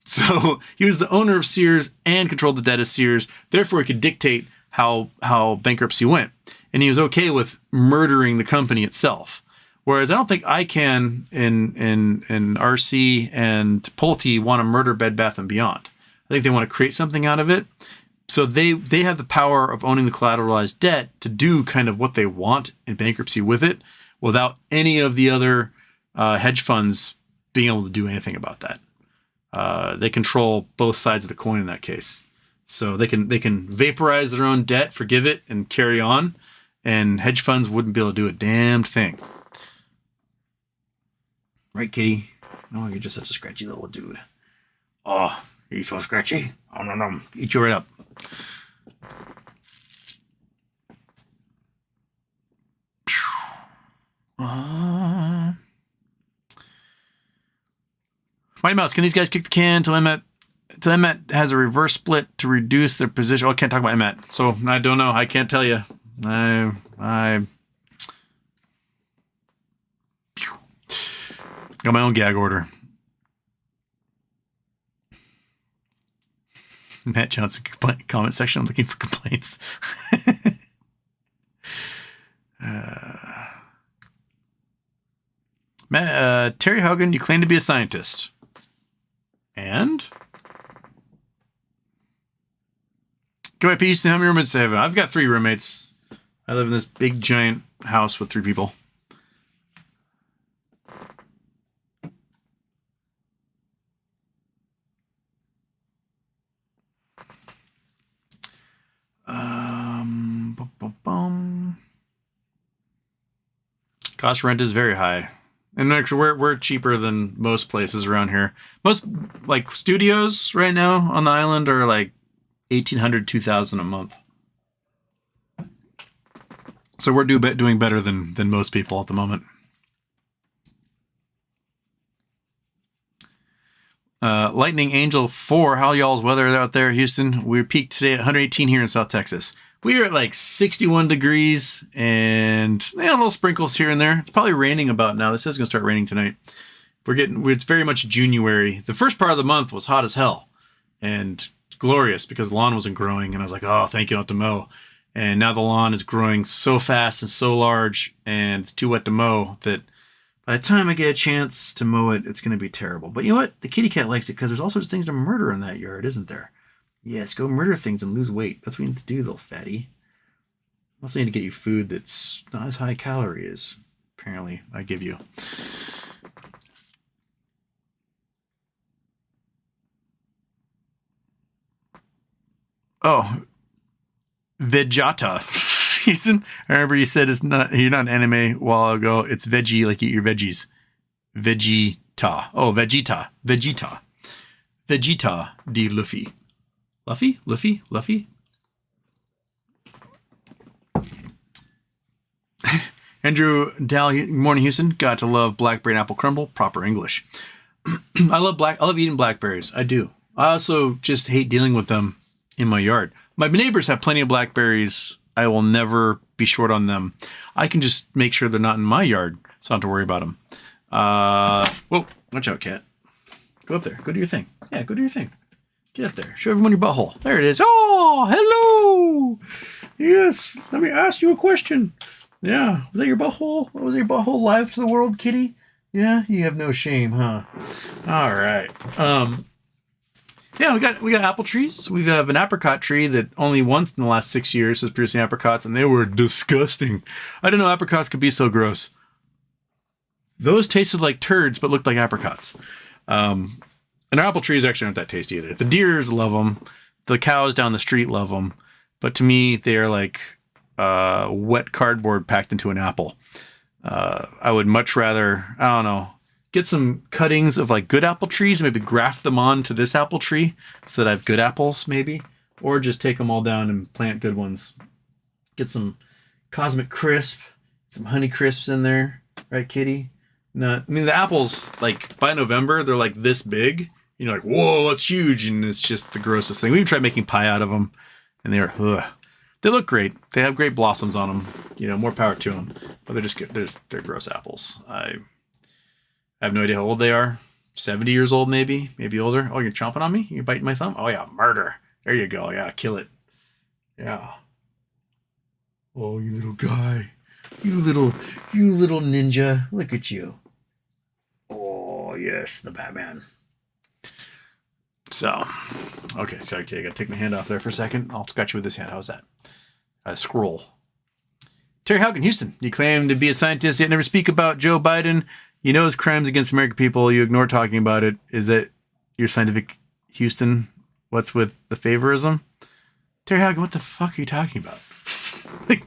So he was the owner of Sears and controlled the debt of Sears. Therefore, he could dictate how bankruptcy went. And he was okay with murdering the company itself. Whereas I don't think Icahn and RC and Pulte want to murder Bed Bath & Beyond. I think they want to create something out of it. So they have the power of owning the collateralized debt to do kind of what they want in bankruptcy with it without any of the other hedge funds being able to do anything about that. They control both sides of the coin in that case. So they can vaporize their own debt, forgive it, and carry on. And hedge funds wouldn't be able to do a damn thing. Right, kitty? Oh, you're just such a scratchy little dude. Oh, you're so scratchy. Oh, no. Eat you right up. Mighty Mouse, can these guys kick the can until I'm at So MMT has a reverse split to reduce their position. Oh, I can't talk about MMT. So I don't know. I can't tell you. I got my own gag order. Matt Johnson comment section. I'm looking for complaints. Terry Hogan, you claim to be a scientist. And? UAPs, how many roommates do I have? I've got 3 roommates. I live in this big, giant house with 3 people. Cost rent is very high. And actually, we're cheaper than most places around here. Most, like, studios right now on the island are, like, $1,800, $2,000 a month. So we're doing better than most people at the moment. Lightning Angel 4, how y'all's weather out there, Houston? We peaked today at 118 here in South Texas. We are at like 61 degrees and little sprinkles here and there. It's probably raining about now. This is going to start raining tonight. It's very much January. The first part of the month was hot as hell and glorious because the lawn wasn't growing. And I was like, oh, thank you, I don't have to mow. And now the lawn is growing so fast and so large and it's too wet to mow that by the time I get a chance to mow it, it's going to be terrible. But you know what? The kitty cat likes it because there's all sorts of things to murder in that yard, isn't there? Yes, go murder things and lose weight. That's what you need to do, little fatty. Also need to get you food that's not as high calorie as apparently I give you. Oh, Vegeta. I remember you said you're not an anime a while ago. It's veggie, like eat your veggies. Vegeta. Oh, Vegeta. Vegeta de Luffy. Luffy? Andrew Dal, morning Houston. Got to love blackberry and apple crumble. Proper English. I love eating blackberries. I do. I also just hate dealing with them in my yard. My neighbors have plenty of blackberries. I will never be short on them. I can just make sure they're not in my yard, so I don't have to worry about them. Whoa, watch out, cat. Go up there. Go do your thing. Yeah, go do your thing. Get up there. Show everyone your butthole. There it is. Oh, hello. Yes, let me ask you a question. Yeah, was that your butthole? Was your butthole live to the world, kitty? Yeah, you have no shame, huh? All right. Yeah, we got apple trees. We have an apricot tree that only once in the last 6 years has producing apricots, and they were disgusting. I didn't know apricots could be so gross. Those tasted like turds, but looked like apricots. And our apple trees actually aren't that tasty either. The deers love them. The cows down the street love them. But to me, they are like wet cardboard packed into an apple. I would much rather, I don't know, get some cuttings of like good apple trees, maybe graft them onto this apple tree so that I have good apples maybe, or just take them all down and plant good ones. Get some Cosmic Crisp, some Honey Crisps in there, right, kitty? No, I mean the apples, like by November, they're like this big. You're like, whoa, that's huge, and it's just the grossest thing. We even tried making pie out of them, and they look great. They have great blossoms on them. You know, more power to them. But they're just good. They're gross apples. I have no idea how old they are. 70 years old, maybe older. Oh, you're chomping on me? You're biting my thumb? Oh yeah, murder. There you go. Yeah, kill it. Yeah. Oh, you little guy. You little ninja. Look at you. Oh yes, the Batman. So, okay, sorry, I gotta take my hand off there for a second. I'll scratch you with this hand. How's that? Scroll. Terry Hogan, Houston. You claim to be a scientist, yet never speak about Joe Biden. You know his crimes against American people. You ignore talking about it. Is that your scientific Houston? What's with the favorism? Terry Hogan, what the fuck are you talking about? Like,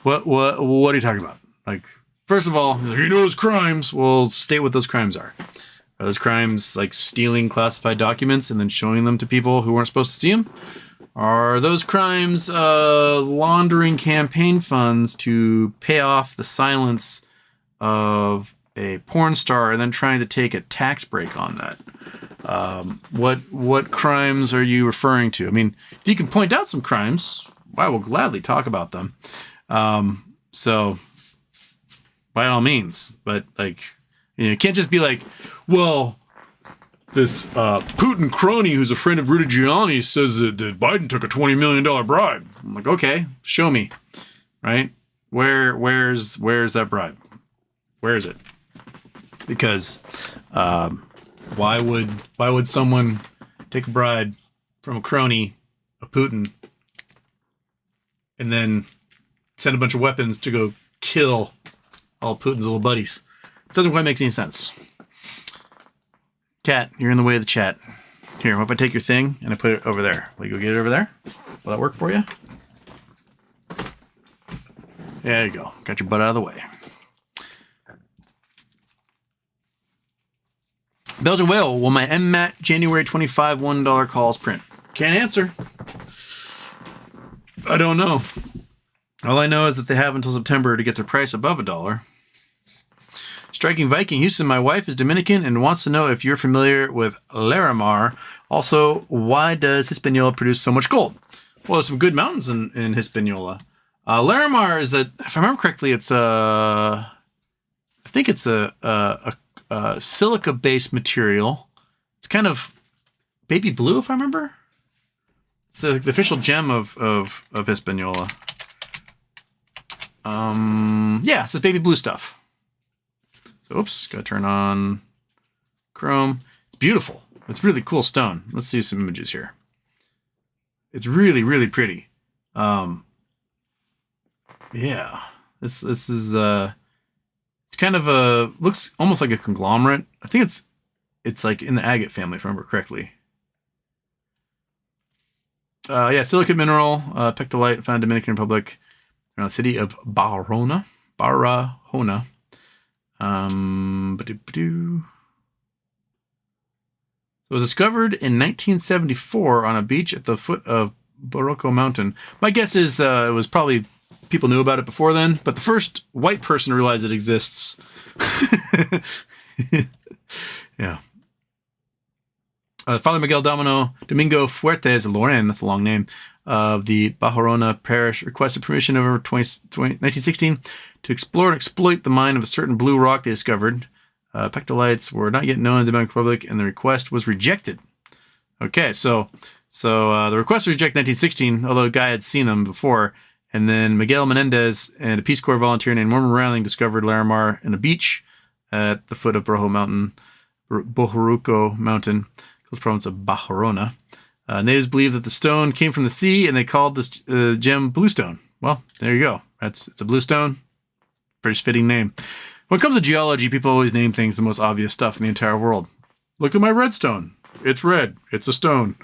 what are you talking about? Like, first of all, you know his crimes. Well, state what those crimes are. Are those crimes like stealing classified documents and then showing them to people who weren't supposed to see them? Are those crimes laundering campaign funds to pay off the silence of a porn star and then trying to take a tax break on that. What crimes are you referring to? I mean, if you can point out some crimes, I will gladly talk about them. So by all means, but like, you can't just be like, well, this Putin crony who's a friend of Rudy Giuliani says that Biden took a $20 million bribe. I'm like, okay, show me, right? Where's that bribe? Where is it? Because why would someone take a bribe from a crony of Putin and then send a bunch of weapons to go kill all Putin's little buddies? It doesn't quite make any sense. Cat, you're in the way of the chat. Here, what if I take your thing and I put it over there? Will you go get it over there? Will that work for you? There you go. Got your butt out of the way. Belgian Whale, will my MMAT January 25 $1 calls print? Can't answer. I don't know. All I know is that they have until September to get their price above $1. Striking Viking, Houston, my wife is Dominican and wants to know if you're familiar with Larimar. Also, why does Hispaniola produce so much gold? Well, there's some good mountains in Hispaniola. Larimar is if I remember correctly, it's I think it's a silica-based material. It's kind of baby blue, if I remember. It's the official gem of Hispaniola. Yeah, it's this baby blue stuff. So, oops, gotta turn on Chrome. It's beautiful. It's really cool stone. Let's see some images here. It's really, really pretty. Yeah, this is it's kind of looks almost like a conglomerate. I think it's like in the agate family, if I remember correctly. Yeah, silicate mineral, pectolite, found in Dominican Republic, around the city of Barahona. It was discovered in 1974 on a beach at the foot of Borroco Mountain. My guess is it was probably people knew about it before then, but the first white person to realize it exists. Yeah. Father Miguel Domingo Fuertes Loren, that's a long name, of the Barahona Parish requested permission over 1916 to explore and exploit the mine of a certain blue rock they discovered. Pectolites were not yet known in the Dominican Republic, and the request was rejected. Okay, so the request was rejected in 1916, although a guy had seen them before, and then Miguel Menendez and a Peace Corps volunteer named Norman Rowling discovered Larimar in a beach at the foot of Bohoruco Mountain, close province of Barahona. Natives believe that the stone came from the sea, and they called this gem bluestone. Well, there you go. It's a bluestone. Pretty fitting name. When it comes to geology, people always name things the most obvious stuff in the entire world. Look at my redstone. It's red. It's a stone.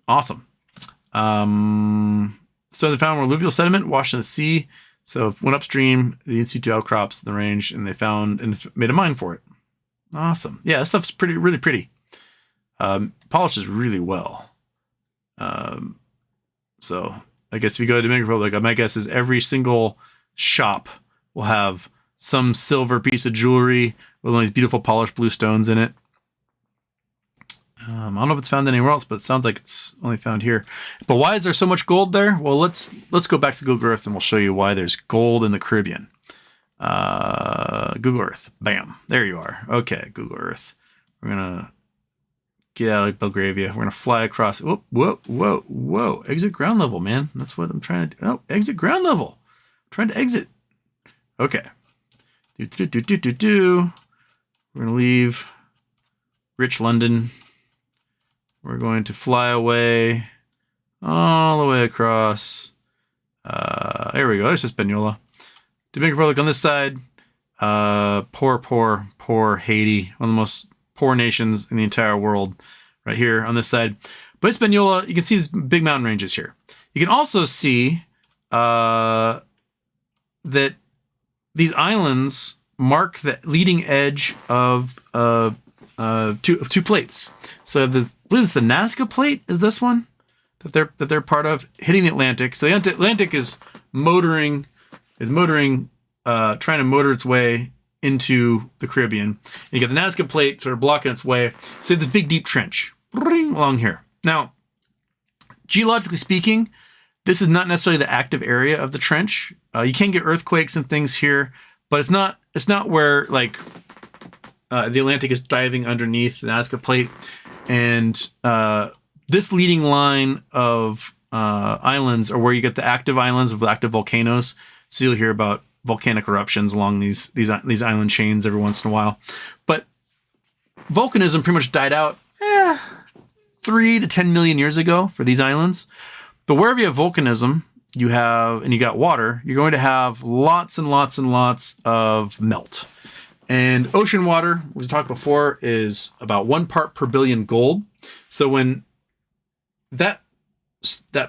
Awesome. Stones found were alluvial sediment washed in the sea. So went upstream, the in situ outcrops in the range, and they found and made a mine for it. Awesome. Yeah, this stuff's really pretty. Polishes really well. So I guess if you go to Dominican Republic, my guess is every single shop will have some silver piece of jewelry with one of these beautiful polished blue stones in it. I don't know if it's found anywhere else, but it sounds like it's only found here. But why is there so much gold there? Well, let's go back to Google Earth and we'll show you why there's gold in the Caribbean. Google Earth. Bam. There you are. Okay, Google Earth. We're going to get out of Belgravia. We're going to fly across. Whoa. Exit ground level, man. That's what I'm trying to do. Oh, exit ground level. I'm trying to exit. Okay. We're going to leave rich London. We're going to fly away all the way across. There we go. There's Hispaniola. Dominican Republic on this side. Poor Haiti. One of the most poor nations in the entire world. Right here on this side. But Hispaniola, you can see these big mountain ranges here. You can also see that these islands mark the leading edge of two plates. So this is the Nazca plate. Is this one that they're part of, hitting the Atlantic? So the Atlantic is trying to motor its way into the Caribbean. And you got the Nazca Plate sort of blocking its way. So you have this big, deep trench along here. Now, geologically speaking, this is not necessarily the active area of the trench. You can get earthquakes and things here, but it's not where like the Atlantic is diving underneath the Nazca Plate. And this leading line of islands are where you get the active islands of active volcanoes. So you'll hear about volcanic eruptions along these island chains every once in a while. But volcanism pretty much died out 3 to 10 million years ago for these islands. But wherever you have volcanism, you got water, you're going to have lots and lots and lots of melt. And ocean water, we talked before, is about 1 part per billion gold. So when that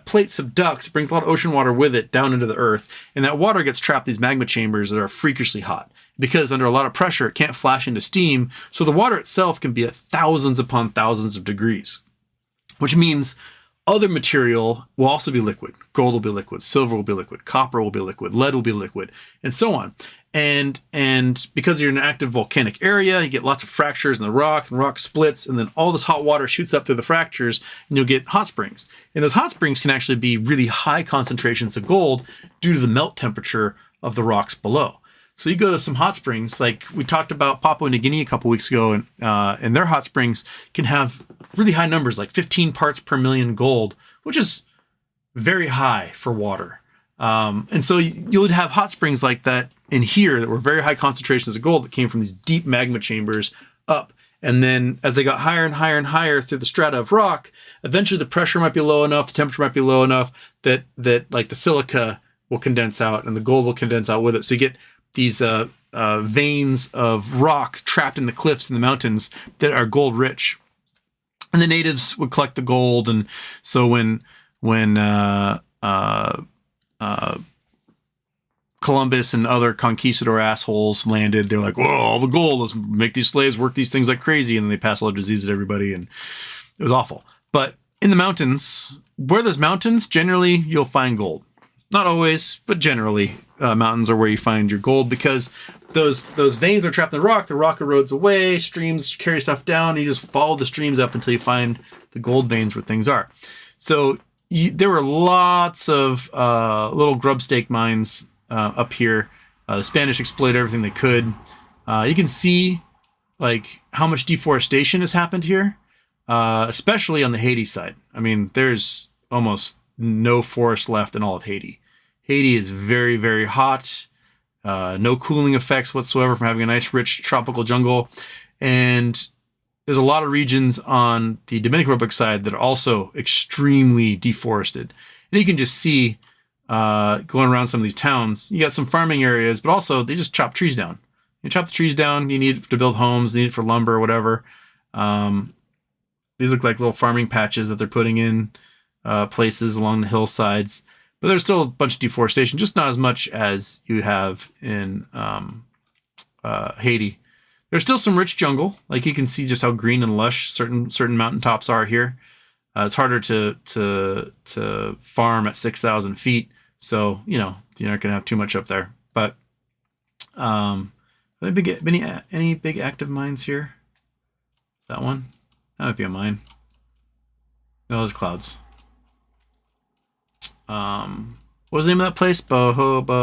plate subducts, it brings a lot of ocean water with it down into the earth, and that water gets trapped in these magma chambers that are freakishly hot. Because under a lot of pressure, it can't flash into steam, so the water itself can be at thousands upon thousands of degrees, which means other material will also be liquid. Gold will be liquid, silver will be liquid, copper will be liquid, lead will be liquid, and so on. And because you're in an active volcanic area, you get lots of fractures in the rock, and rock splits, and then all this hot water shoots up through the fractures, and you'll get hot springs. And those hot springs can actually be really high concentrations of gold due to the melt temperature of the rocks below. So you go to some hot springs, like we talked about Papua New Guinea a couple weeks ago, and their hot springs can have really high numbers, like 15 parts per million gold, which is very high for water. And so you would have hot springs like that in here that were very high concentrations of gold that came from these deep magma chambers up. And then as they got higher and higher and higher through the strata of rock, eventually the pressure might be low enough, the temperature might be low enough that like the silica will condense out and the gold will condense out with it. So you get these veins of rock trapped in the cliffs in the mountains that are gold rich. And the natives would collect the gold. And so when Columbus and other conquistador assholes landed, they're like, whoa, all the gold, let's make these slaves work these things like crazy. And then they pass all the diseases to everybody. And it was awful. But in the mountains, where there's mountains, generally you'll find gold. Not always, but generally mountains are where you find your gold because those veins are trapped in the rock erodes away, streams carry stuff down, you just follow the streams up until you find the gold veins where things are. So there were lots of little grubstake mines up here. The Spanish exploited everything they could. You can see like how much deforestation has happened here, especially on the Haiti side. I mean, there's almost no forest left in all of Haiti. Haiti is very, very hot. No cooling effects whatsoever from having a nice, rich tropical jungle. And there's a lot of regions on the Dominican Republic side that are also extremely deforested. And you can just see going around some of these towns, you got some farming areas, but also they just chop trees down. You chop the trees down, you need it to build homes, you need it for lumber or whatever. These look like little farming patches that they're putting in places along the hillsides. But there's still a bunch of deforestation, just not as much as you have in Haiti. There's still some rich jungle. Like you can see just how green and lush certain mountaintops are here. It's harder to farm at 6,000 feet. So, you're not going to have too much up there. But are there any big active mines here? Is that one? That might be a mine. No, those clouds. What was the name of that place? Bajorona.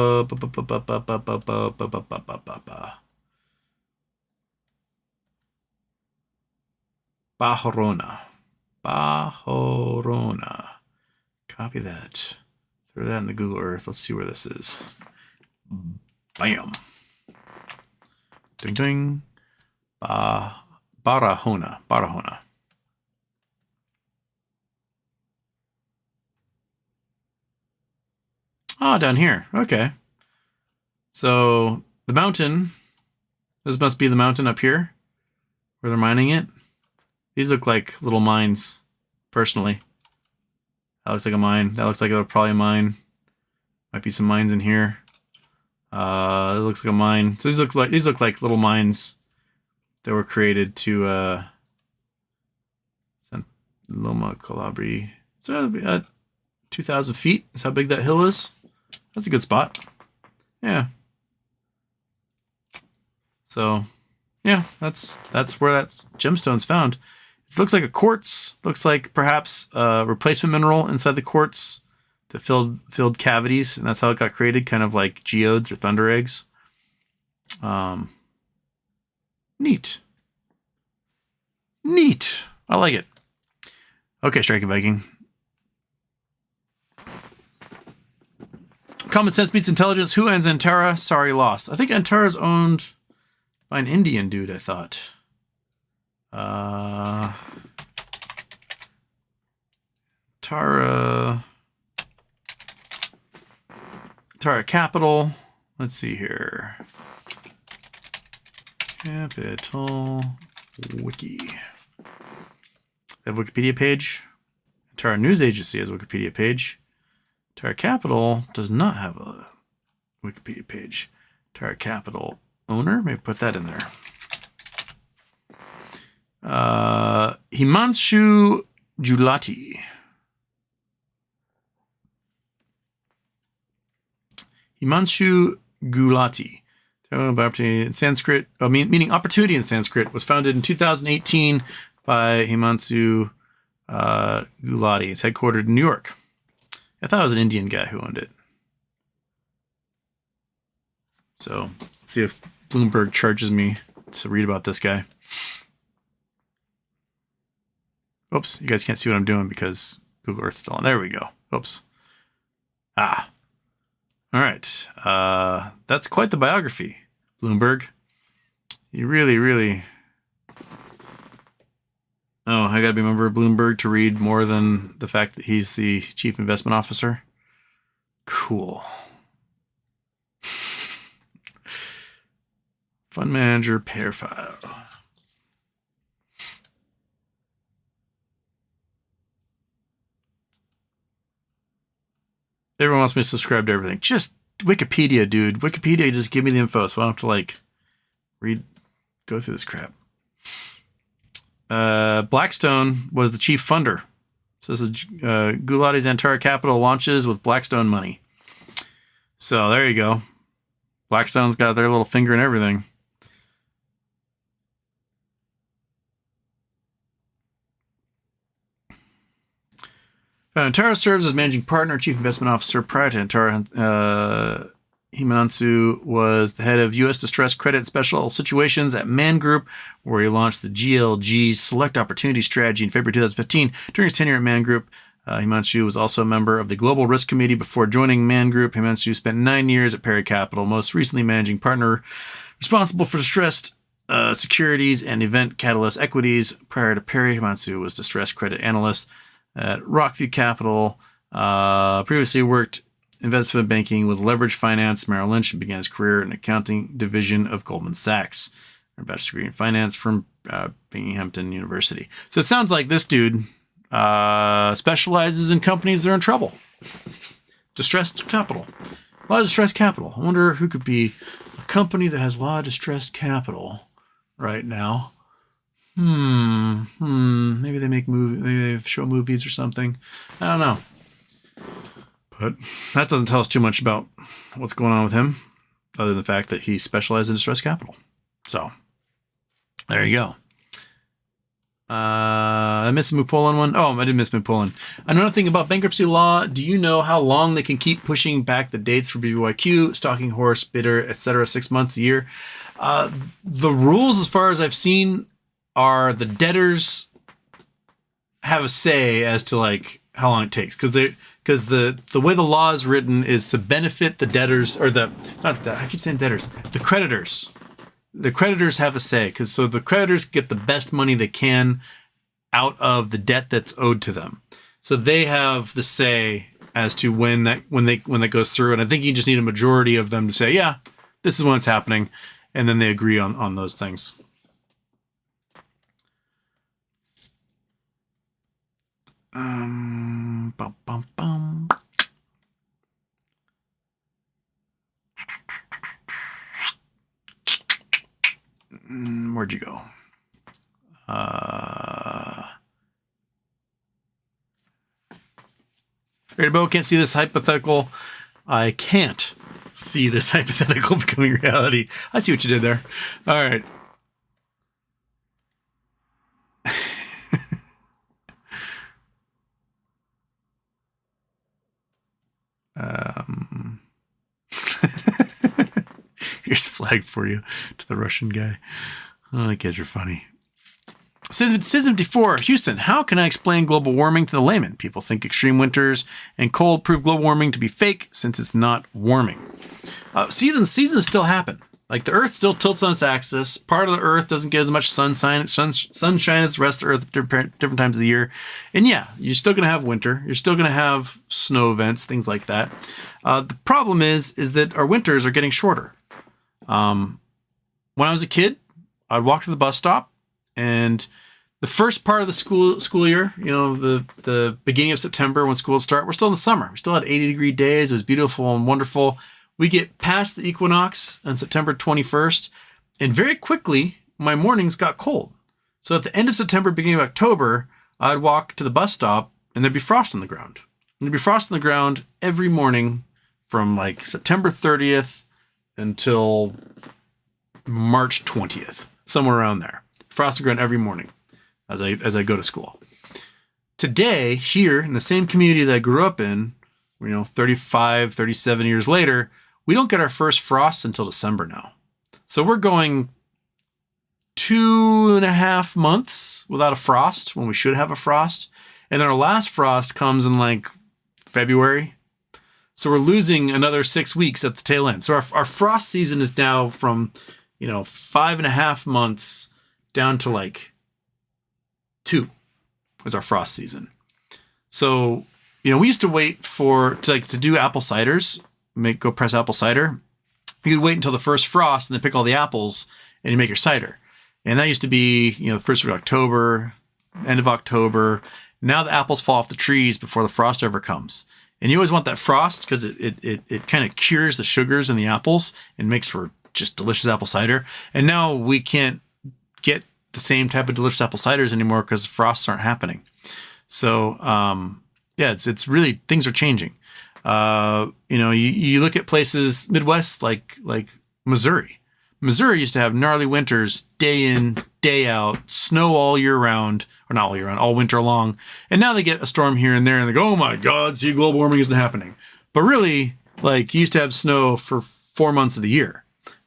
Copy that. Throw that in the Google Earth. Let's see where this is. Bam. Ding ding. Barahona. Oh, down here. Okay. So the mountain, this must be the mountain up here where they're mining it. These look like little mines, personally. That looks like a mine. That looks like probably a mine. Might be some mines in here. It looks like a mine. So these look like little mines that were created to Loma Calabri. So 2,000 feet is how big that hill is. That's a good spot. Yeah. So, yeah, that's where that gemstone's found. It looks like a quartz. Looks like perhaps a replacement mineral inside the quartz that filled cavities, and that's how it got created, kind of like geodes or thunder eggs. Neat. I like it. Okay, Striking Viking. Common sense beats intelligence. Who owns Antara? Sorry, lost. I think Antara's owned by an Indian dude, I thought. Tara Capital. Let's see here. Capital Wiki. They have a Wikipedia page. Tara News Agency has a Wikipedia page. Tara Capital does not have a Wikipedia page. Tara Capital owner, maybe put that in there. Himanshu Gulati. In Sanskrit, meaning opportunity in Sanskrit, was founded in 2018 by Himanshu Gulati. It's headquartered in New York. I thought it was an Indian guy who owned it. So let's see if Bloomberg charges me to read about this guy. Oops, you guys can't see what I'm doing because Google Earth is still on. There we go. Oops. All right. That's quite the biography, Bloomberg. You really... Oh, I got to be a member of Bloomberg to read more than the fact that he's the chief investment officer. Cool. Fund manager pair file. Everyone wants me to subscribe to everything. Just Wikipedia, dude. Wikipedia, just give me the info so I don't have to go through this crap. Blackstone was the chief funder. So this is Gulati's Antara Capital launches with Blackstone money. So there you go. Blackstone's got their little finger in everything. Antara serves as managing partner and chief investment officer. Prior to Antara, Himanshu was the head of U.S. distressed credit and special situations at Man Group, where he launched the GLG Select Opportunity Strategy in February 2015. During his tenure at Man Group, Himanshu was also a member of the Global Risk Committee. Before joining Man Group, Himanshu spent 9 years at Perry Capital, most recently managing partner responsible for distressed securities and event catalyst equities. Prior to Perry, Himanshu was distressed credit analyst at Rockview Capital. Previously worked investment banking with leverage finance, Merrill Lynch, and began his career in accounting division of Goldman Sachs. A bachelor's degree in finance from Binghamton University. So it sounds like this dude specializes in companies that are in trouble. Distressed capital. A lot of distressed capital. I wonder who could be a company that has a lot of distressed capital right now. Maybe they make movies. Maybe they show movies or something. I don't know. But that doesn't tell us too much about what's going on with him, other than the fact that he specializes in distressed capital. So, there you go. I missed the Mupolan one. Oh, I did miss Mupolan. I know nothing about bankruptcy law. Do you know how long they can keep pushing back the dates for BBYQ, stalking horse, bidder, etc.? 6 months, a year. The rules, as far as I've seen, are the debtors have a say as to how long it takes, because the way the law is written is to benefit the debtors, or I keep saying debtors, the creditors. The creditors have a say, so the creditors get the best money they can out of the debt that's owed to them. So they have the say as to when that goes through, and I think you just need a majority of them to say, yeah, this is when it's happening, and then they agree on those things. Where'd you go? Ready, Bo? Can't see this hypothetical. I can't. see this hypothetical becoming reality. I see what you did there. All right. Here's a flag for you to the Russian guy. Oh, you guys are funny. Citizen 54, Houston, how can I explain global warming to the layman? People think extreme winters and cold prove global warming to be fake since it's not warming. Seasons still happen. Like the Earth still tilts on its axis. Part of the Earth doesn't get as much sunshine as the rest of the Earth at different times of the year. And yeah, you're still going to have winter. You're still going to have snow events, things like that. The problem is that our winters are getting shorter. When I was a kid, I'd walk to the bus stop, and the first part of the school year, the beginning of September when school starts, we're still in the summer. We still had 80-degree days. It was beautiful and wonderful. We get past the equinox on September 21st, and very quickly, my mornings got cold. So at the end of September, beginning of October, I'd walk to the bus stop, and there'd be frost on the ground. And there'd be frost on the ground every morning from like September 30th until March 20th, somewhere around there. Frost on the ground every morning as I go to school. Today, here in the same community that I grew up in, 35, 37 years later, we don't get our first frosts until December now. So we're going 2.5 months without a frost when we should have a frost. And then our last frost comes in like February. So we're losing another 6 weeks at the tail end. So our frost season is now from, 5.5 months down to like 2 was our frost season. So, we used to wait to do apple ciders, go press apple cider. You'd wait until the first frost and then pick all the apples and you make your cider. And that used to be, the first week of October, end of October. Now the apples fall off the trees before the frost ever comes. And you always want that frost because it kind of cures the sugars in the apples and makes for just delicious apple cider. And now we can't get the same type of delicious apple ciders anymore because frosts aren't happening. So, it's really, things are changing. You look at places, Midwest, like Missouri. Missouri used to have gnarly winters, day in, day out, snow all year round, or not all year round, all winter long. And now they get a storm here and there and they go, oh my God, see, global warming isn't happening. But really, you used to have snow for 4 months of the year.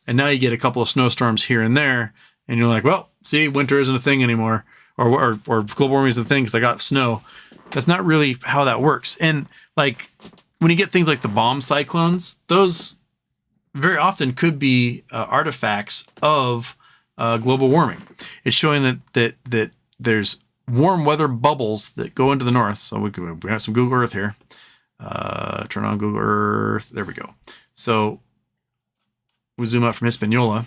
And now you get a couple of snowstorms here and there. And you're like, well, see, winter isn't a thing anymore. Or global warming isn't a thing because I got snow. That's not really how that works. And when you get things like the bomb cyclones, those very often could be artifacts of global warming. It's showing that there's warm weather bubbles that go into the north. So we have some Google Earth here. Turn on Google Earth. There we go. So we zoom out from Hispaniola.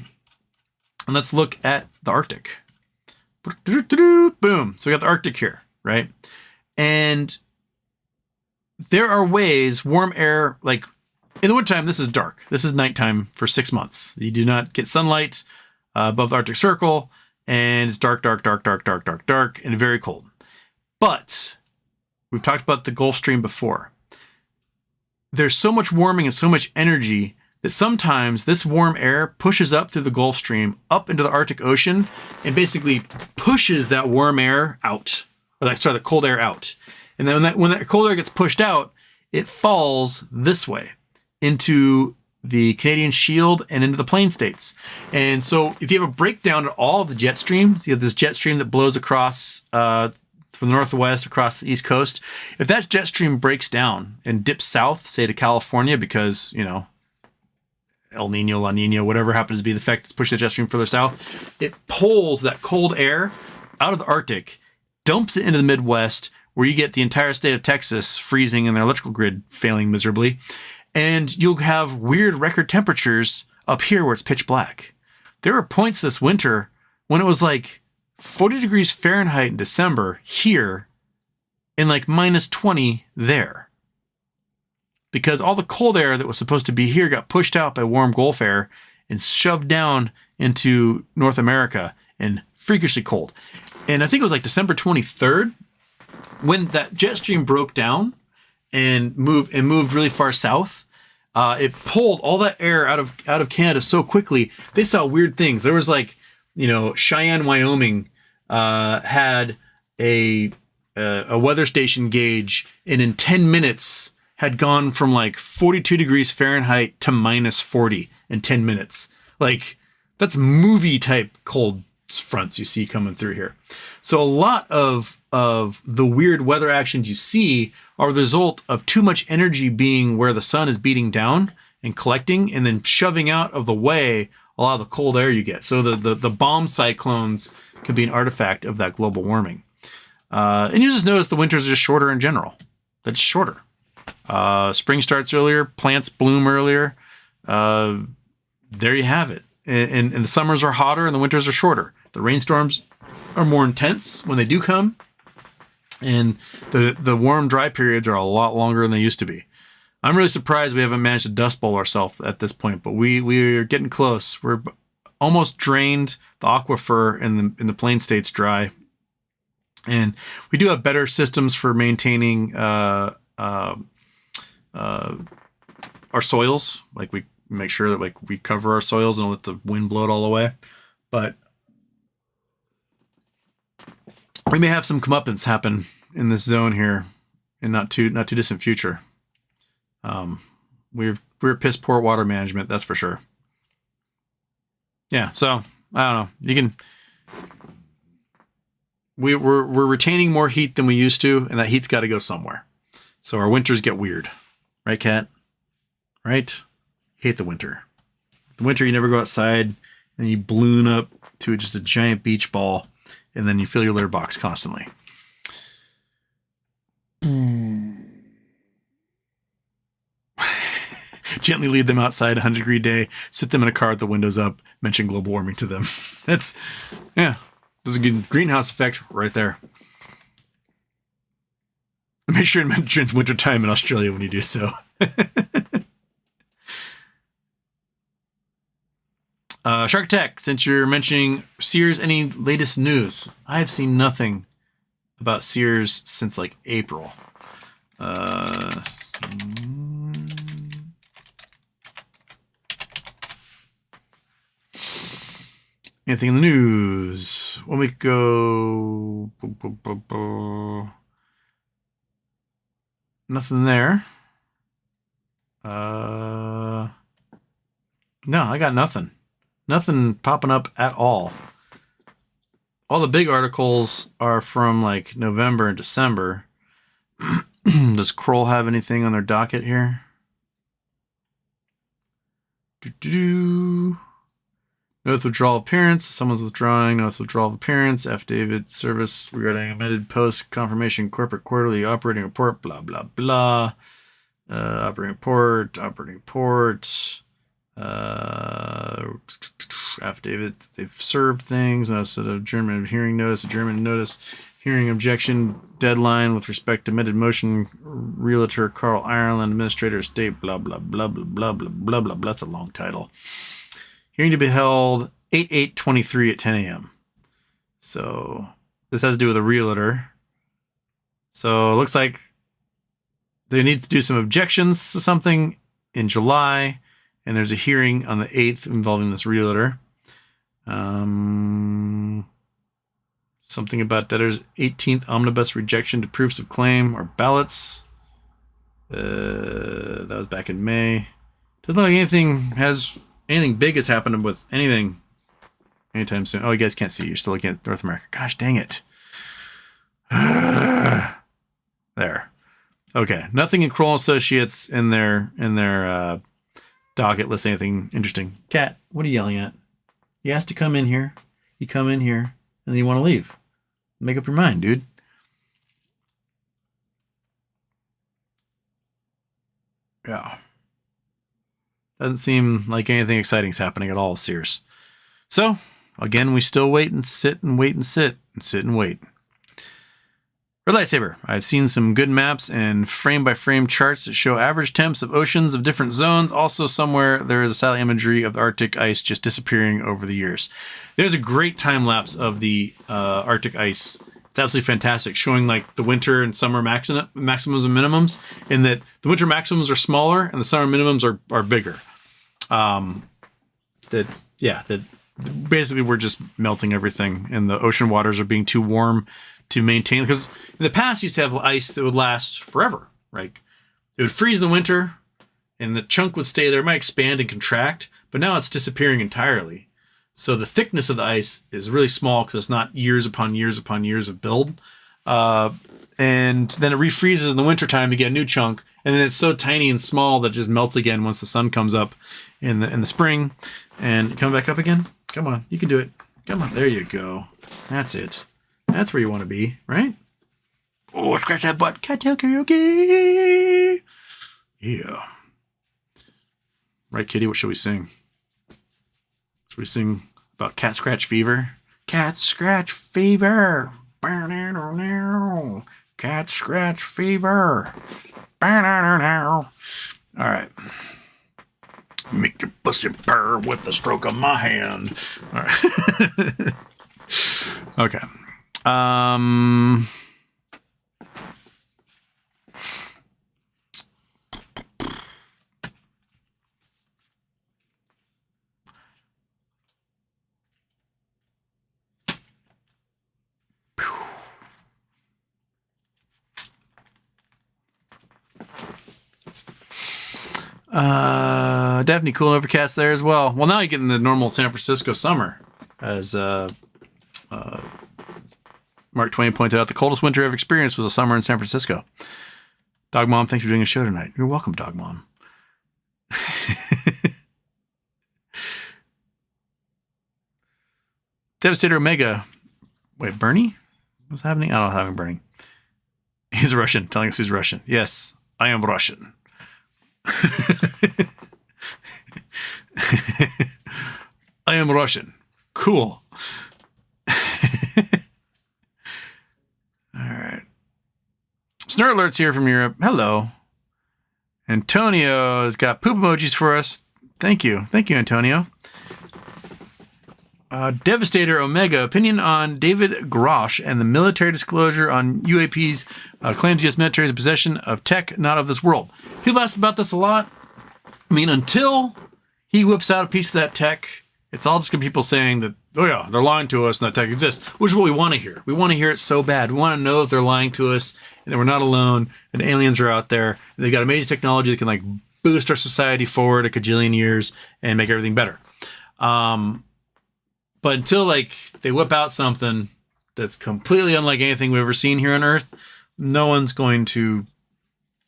And let's look at the Arctic. Boom. So we got the Arctic here, right? And there are ways, warm air, in the wintertime, this is dark. This is nighttime for 6 months. You do not get sunlight above the Arctic Circle, and it's dark, and very cold. But we've talked about the Gulf Stream before. There's so much warming and so much energy that sometimes this warm air pushes up through the Gulf Stream, up into the Arctic Ocean, and basically pushes that warm air out, the cold air out. And then when that cold air gets pushed out, it falls this way into the Canadian Shield and into the Plain States. And so if you have a breakdown of all of the jet streams, you have this jet stream that blows across from the northwest across the east coast. If that jet stream breaks down and dips south, say to California, because, El Nino, La Nina, whatever happens to be the effect that's pushing the jet stream further south, it pulls that cold air out of the Arctic, dumps it into the Midwest, where you get the entire state of Texas freezing and their electrical grid failing miserably. And you'll have weird record temperatures up here where it's pitch black. There were points this winter when it was 40 degrees Fahrenheit in December here and minus 20 there. Because all the cold air that was supposed to be here got pushed out by warm Gulf air and shoved down into North America and freakishly cold. And I think it was December 23rd when that jet stream broke down and moved really far south. it pulled all that air out of Canada so quickly. They saw weird things. There was like, Cheyenne, Wyoming, had a weather station gauge, and in 10 minutes had gone from like 42 degrees Fahrenheit to minus 40 in 10 minutes. Like, that's movie type cold fronts you see coming through here. So a lot of the weird weather actions you see are the result of too much energy being where the sun is beating down and collecting, and then shoving out of the way a lot of the cold air you get. So the bomb cyclones can be an artifact of that global warming. And you just notice the winters are just shorter in general. That's shorter. Spring starts earlier, plants bloom earlier. There you have it. And the summers are hotter and the winters are shorter. The rainstorms are more intense when they do come. And the warm, dry periods are a lot longer than they used to be. I'm really surprised we haven't managed to dust bowl ourselves at this point, but we are getting close. We're almost drained. The aquifer in the plain state's dry. And we do have better systems for maintaining our soils. Like, we make sure that like we cover our soils and let the wind blow it all away. But we may have some comeuppance happen in this zone here in not too distant future. We're piss poor water management, that's for sure. Yeah, so I don't know. You can. We're retaining more heat than we used to, and that heat's got to go somewhere. So our winters get weird, right, Kat? Right? Hate the winter. The winter, you never go outside, and you balloon up to just a giant beach ball, and then you fill your litter box constantly. Gently lead them outside, 100-degree day, sit them in a car with the windows up, mention global warming to them. That's, yeah, there's a good greenhouse effect right there. Make sure to mention it's wintertime in Australia when you do so. Shark Attack, since you're mentioning Sears, any latest news? I have seen nothing about Sears since like April. Anything in the news? 1 week ago. Nothing there. No, I got nothing. Nothing popping up at all. All the big articles are from like November and December. Does Kroll have anything on their docket here? Notice withdrawal appearance. Someone's withdrawing. Notice withdrawal of appearance. Affidavit service regarding amended post confirmation corporate quarterly operating report. Blah blah blah. Operating report. Affidavit. They've served things. Notice of adjournment of hearing notice. Adjournment notice. Hearing objection deadline with respect to amended motion. Realtor Carl Ireland. Administrator estate. Blah blah blah blah blah blah blah blah blah. That's a long title. Hearing to be held 8/8/23 at 10 a.m. So this has to do with a realtor. So it looks like they need to do some objections to something in July, and there's a hearing on the 8th involving this realtor. Something about debtor's 18th omnibus rejection to proofs of claim or ballots. That was back in May. Doesn't look like anything big has happened with anything anytime soon. Oh, you guys can't see. You're still looking at North America. Gosh, dang it. There. Okay. Nothing in Kroll Associates in their docket lists anything interesting. Kat, what are you yelling at? You asked to come in here. You come in here, and then you want to leave. Make up your mind, dude. Yeah. Doesn't seem like anything exciting's happening at all, Sears. So, again, we still wait and sit and wait and sit and sit and wait. Red Lightsaber. I've seen some good maps and frame-by-frame charts that show average temps of oceans of different zones. Also, somewhere there is a satellite imagery of the Arctic ice just disappearing over the years. There's a great time-lapse of the Arctic ice It's absolutely fantastic, showing like the winter and summer maximums and minimums, in that the winter maximums are smaller and the summer minimums are bigger. That basically we're just melting everything, and the ocean waters are being too warm to maintain. Because in the past, you used to have ice that would last forever. Like it would freeze in the winter, and the chunk would stay there. It might expand and contract, but now it's disappearing entirely. So the thickness of the ice is really small because it's not years upon years upon years of build. And then it refreezes in the wintertime to get a new chunk. And then it's so tiny and small that it just melts again once the sun comes up in the spring. And come back up again. Come on, you can do it. Come on, there you go. That's it. That's where you want to be, right? Oh, scratch that butt. Cattail karaoke. Yeah. Right, kitty, what should we sing? Should we sing about cat scratch fever? Cat scratch fever. Cat scratch fever. All right. Make your pussy purr with the stroke of my hand. All right. Okay. Definitely cool overcast there as well. Well, now you get in the normal San Francisco summer, as Mark Twain pointed out. The coldest winter I've experienced was a summer in San Francisco. Dog Mom, thanks for doing a show tonight. You're welcome, Dog Mom. Devastator Omega. Wait, Bernie? What's happening? I don't know what's happening, Bernie. He's Russian, telling us he's Russian. Yes, I am Russian. I am Russian. Cool. All right. Snort Alert's here from Europe. Hello. Antonio has got poop emojis for us. Thank you. Thank you, Antonio. Devastator Omega, opinion on David Grosh and the military disclosure on UAPs, claims U.S. military is in possession of tech not of this world. People ask about this a lot. I mean, until he whips out a piece of that tech, it's all just going to be people saying that, oh yeah, they're lying to us and that tech exists, which is what we want to hear. We want to hear it so bad. We want to know that they're lying to us and that we're not alone and aliens are out there and they've got amazing technology that can like boost our society forward a cajillion years and make everything better. But until like they whip out something that's completely unlike anything we've ever seen here on Earth, no one's going to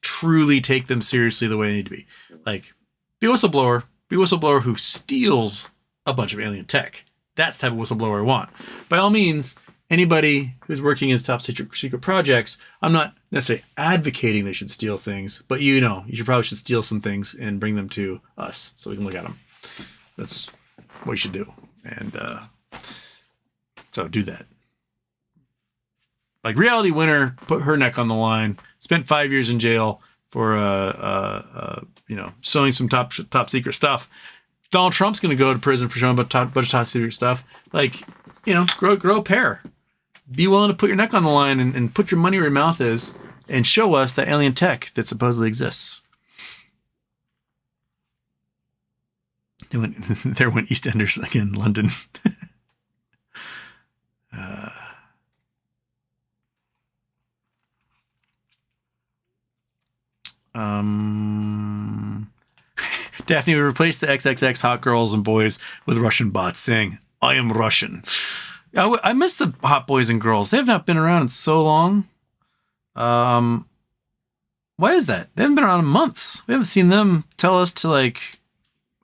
truly take them seriously the way they need to be. Like, be a whistleblower. Be a whistleblower who steals a bunch of alien tech. That's the type of whistleblower I want. By all means, anybody who's working in top secret projects, I'm not necessarily advocating they should steal things, but you probably should steal some things and bring them to us so we can look at them. That's what you should do. And so do that. Like Reality Winner put her neck on the line, spent 5 years in jail for selling some top secret stuff. Donald Trump's going to go to prison for showing a bunch of top secret stuff. Like, grow a pair. Be willing to put your neck on the line and put your money where your mouth is and show us that alien tech that supposedly exists. There went EastEnders again, London. Daphne would replace the XXX hot girls and boys with Russian bots saying, I am Russian. I miss the hot boys and girls. They have not been around in so long. Why is that? They haven't been around in months. We haven't seen them tell us to like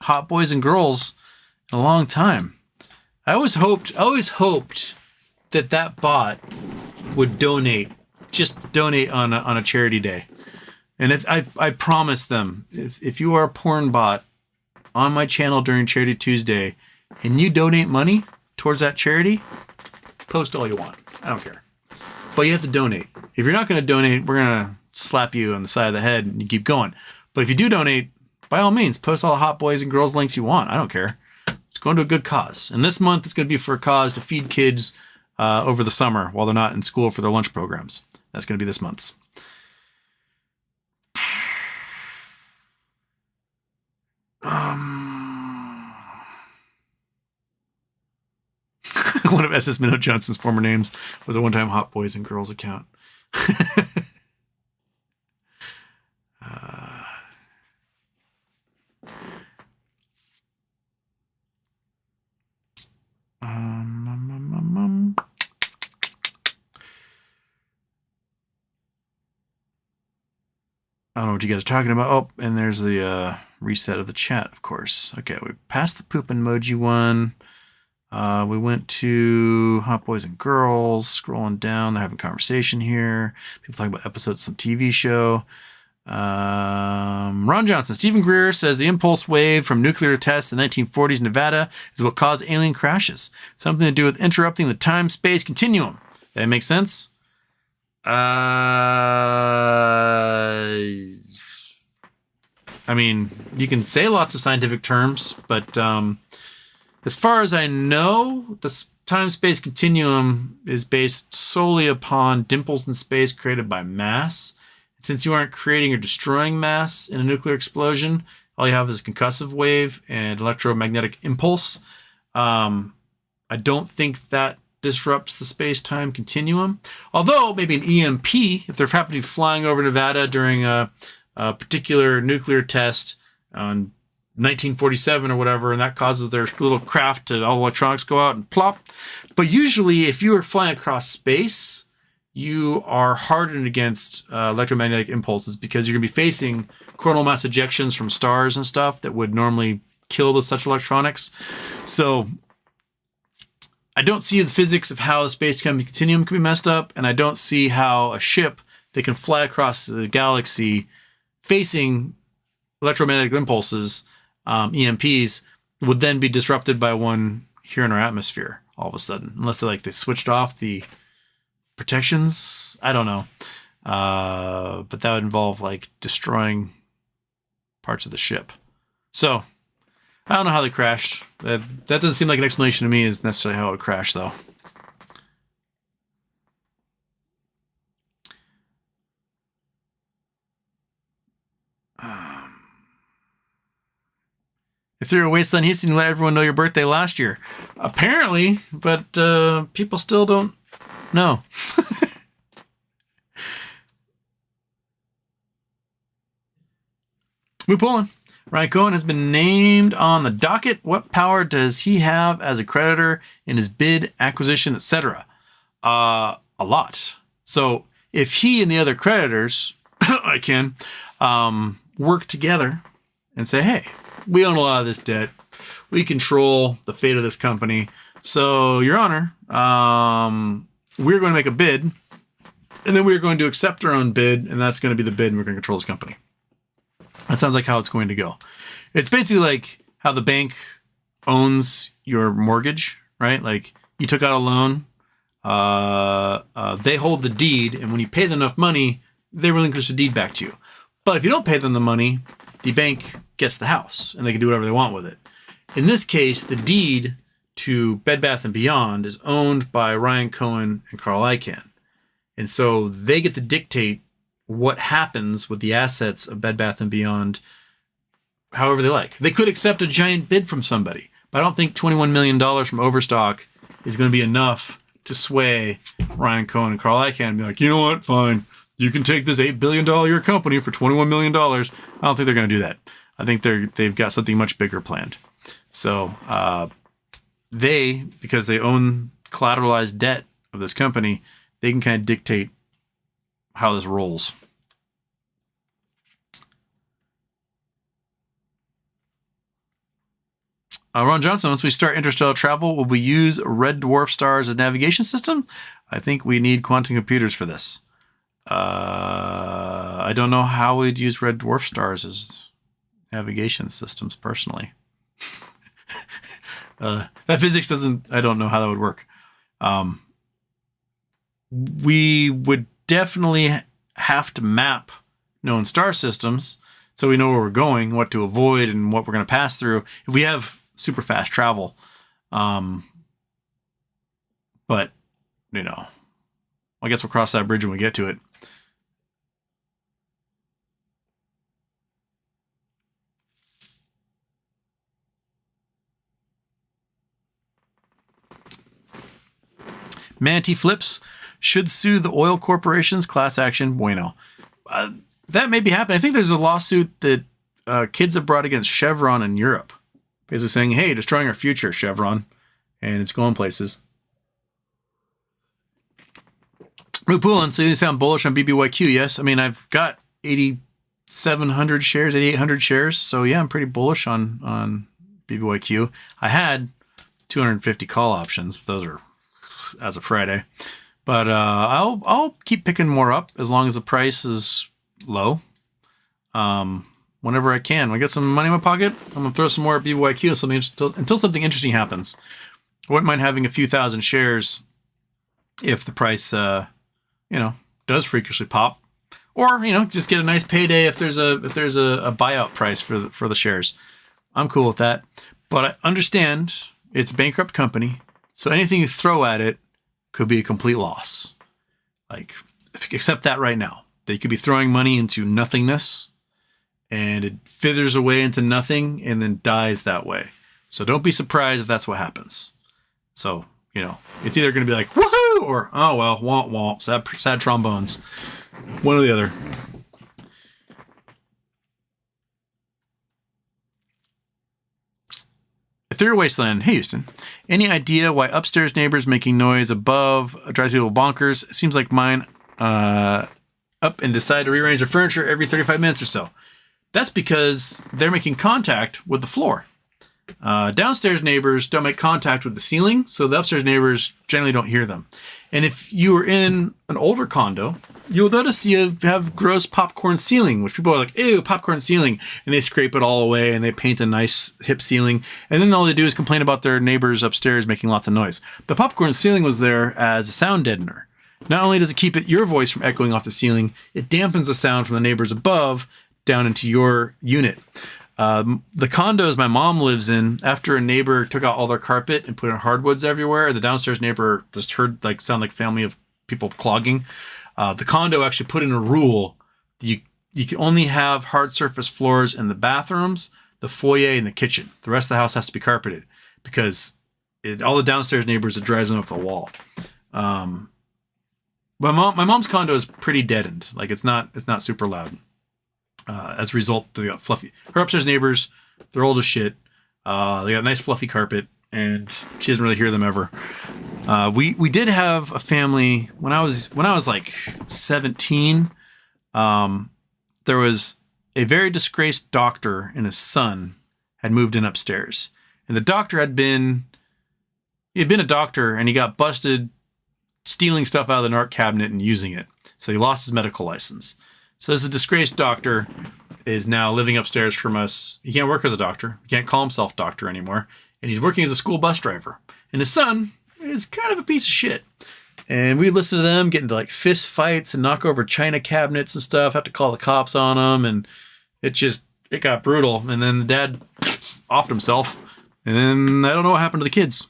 hot boys and girls in a long time. I always hoped that bot would donate on a charity day. And if I promise them, if you are a porn bot on my channel during Charity Tuesday and you donate money towards that charity, post all you want. I don't care. But you have to donate. If you're not going to donate, we're going to slap you on the side of the head and you keep going. But if you do donate, by all means, post all the hot boys and girls links you want. I don't care. It's going to a good cause. And this month it's going to be for a cause to feed kids over the summer while they're not in school for their lunch programs. That's going to be this month's. One of SS Minnow Johnson's former names was a one-time Hot Boys and Girls account. I don't know what you guys are talking about. Oh, and there's the reset of the chat, of course. Okay, we passed the poop emoji one. We went to Hot Boys and Girls. Scrolling down, they're having conversation here. People talking about episodes of some TV show. Ron Johnson. Stephen Greer says the impulse wave from nuclear tests in the 1940s in Nevada is what caused alien crashes. Something to do with interrupting the time-space continuum. That makes sense? I mean, you can say lots of scientific terms, but as far as I know, the time-space continuum is based solely upon dimples in space created by mass. Since you aren't creating or destroying mass in a nuclear explosion, all you have is a concussive wave and electromagnetic impulse. I don't think that disrupts the space-time continuum. Although maybe an EMP, if they're happening to be flying over Nevada during a particular nuclear test on 1947 or whatever, and that causes their little craft to all electronics go out and plop. But usually, if you are flying across space, you are hardened against electromagnetic impulses because you're going to be facing coronal mass ejections from stars and stuff that would normally kill such electronics. So I don't see the physics of how the space-time continuum can be messed up, and I don't see how a ship that can fly across the galaxy facing electromagnetic impulses, EMPs, would then be disrupted by one here in our atmosphere all of a sudden, unless they switched off the protections. I don't know. But that would involve destroying parts of the ship. So I don't know how they crashed. That doesn't seem like an explanation to me is necessarily how it would crash, though. If you're a wasteland Houston, you let everyone know your birthday last year. Apparently, but people still don't know. We're pulling. Ryan Cohen has been named on the docket. What power does he have as a creditor in his bid, acquisition, etc.? A lot. So if he and the other creditors, Icahn, work together and say, hey, we own a lot of this debt. We control the fate of this company. So, Your Honor, we're going to make a bid, and then we're going to accept our own bid, and that's going to be the bid, and we're going to control this company. That sounds like how it's going to go. It's basically like how the bank owns your mortgage, right? Like you took out a loan, they hold the deed, and when you pay them enough money, they relinquish the deed back to you. But if you don't pay them the money, the bank gets the house, and they can do whatever they want with it. In this case, the deed to Bed Bath & Beyond is owned by Ryan Cohen and Carl Icahn. And so they get to dictate what happens with the assets of Bed Bath & Beyond however they like. They could accept a giant bid from somebody, but I don't think $21 million from Overstock is going to be enough to sway Ryan Cohen and Carl Icahn and be like, you know what, fine. You can take this $8 billion a year company for $21 million. I don't think they're going to do that. I think they've got something much bigger planned. So because they own collateralized debt of this company, they can kind of dictate how this rolls. Ron Johnson, once we start interstellar travel, will we use red dwarf stars as navigation system? I think we need quantum computers for this. I don't know how we'd use red dwarf stars as navigation systems personally. That physics doesn't, I don't know how that would work. We would definitely have to map known star systems so we know where we're going, what to avoid, and what we're going to pass through. If we have super fast travel. But you know, I guess we'll cross that bridge when we get to it. Manatee flips should sue the oil corporations, class action, bueno. That may be happening. I think there's a lawsuit that kids have brought against Chevron in Europe. Basically saying, hey, destroying our future, Chevron. And it's going places. Poulin, so you sound bullish on BBYQ, yes? I mean, I've got 8,700 shares, 8,800 shares. So yeah, I'm pretty bullish on BBYQ. I had 250 call options. But those are as of Friday. But I'll keep picking more up as long as the price is low. Whenever I can. When I get some money in my pocket, I'm going to throw some more at BBYQ until something interesting happens. I wouldn't mind having a few thousand shares if the price, does freakishly pop. Or, just get a nice payday if there's a buyout price for the shares. I'm cool with that. But I understand it's a bankrupt company, so anything you throw at it could be a complete loss. Like, accept that right now. They could be throwing money into nothingness, and it fithers away into nothing and then dies that way. So don't be surprised if that's what happens. So, it's either going to be like, woohoo, or, oh, well, womp womp, sad trombones. One or the other. Ethereal Wasteland. Hey, Houston. Any idea why upstairs neighbors making noise above drives people bonkers? It seems like mine up and decide to rearrange their furniture every 35 minutes or so. That's because they're making contact with the floor. Downstairs neighbors don't make contact with the ceiling, so the upstairs neighbors generally don't hear them. And if you were in an older condo, you'll notice you have gross popcorn ceiling, which people are like, ew, popcorn ceiling. And they scrape it all away and they paint a nice hip ceiling. And then all they do is complain about their neighbors upstairs making lots of noise. The popcorn ceiling was there as a sound deadener. Not only does it keep your voice from echoing off the ceiling, it dampens the sound from the neighbors above down into your unit. The condos my mom lives in, after a neighbor took out all their carpet and put in hardwoods everywhere, the downstairs neighbor just heard sound like a family of people clogging. The condo actually put in a rule that you can only have hard surface floors in the bathrooms, the foyer, and the kitchen. The rest of the house has to be carpeted because all the downstairs neighbors, it drives them up the wall. My mom's condo is pretty deadened. Like it's not super loud. As a result, they got fluffy. Her upstairs neighbors, they're old as shit. They got nice fluffy carpet, and she doesn't really hear them ever. We did have a family when I was like 17. There was a very disgraced doctor and his son had moved in upstairs, and the doctor had been a doctor, and he got busted stealing stuff out of the narc cabinet and using it. So he lost his medical license. So this disgraced doctor is now living upstairs from us. He can't work as a doctor. He can't call himself doctor anymore. And he's working as a school bus driver. And his son is kind of a piece of shit. And we listened to them get into fist fights and knock over china cabinets and stuff. Have to call the cops on them. And it got brutal. And then the dad offed himself. And then I don't know what happened to the kids.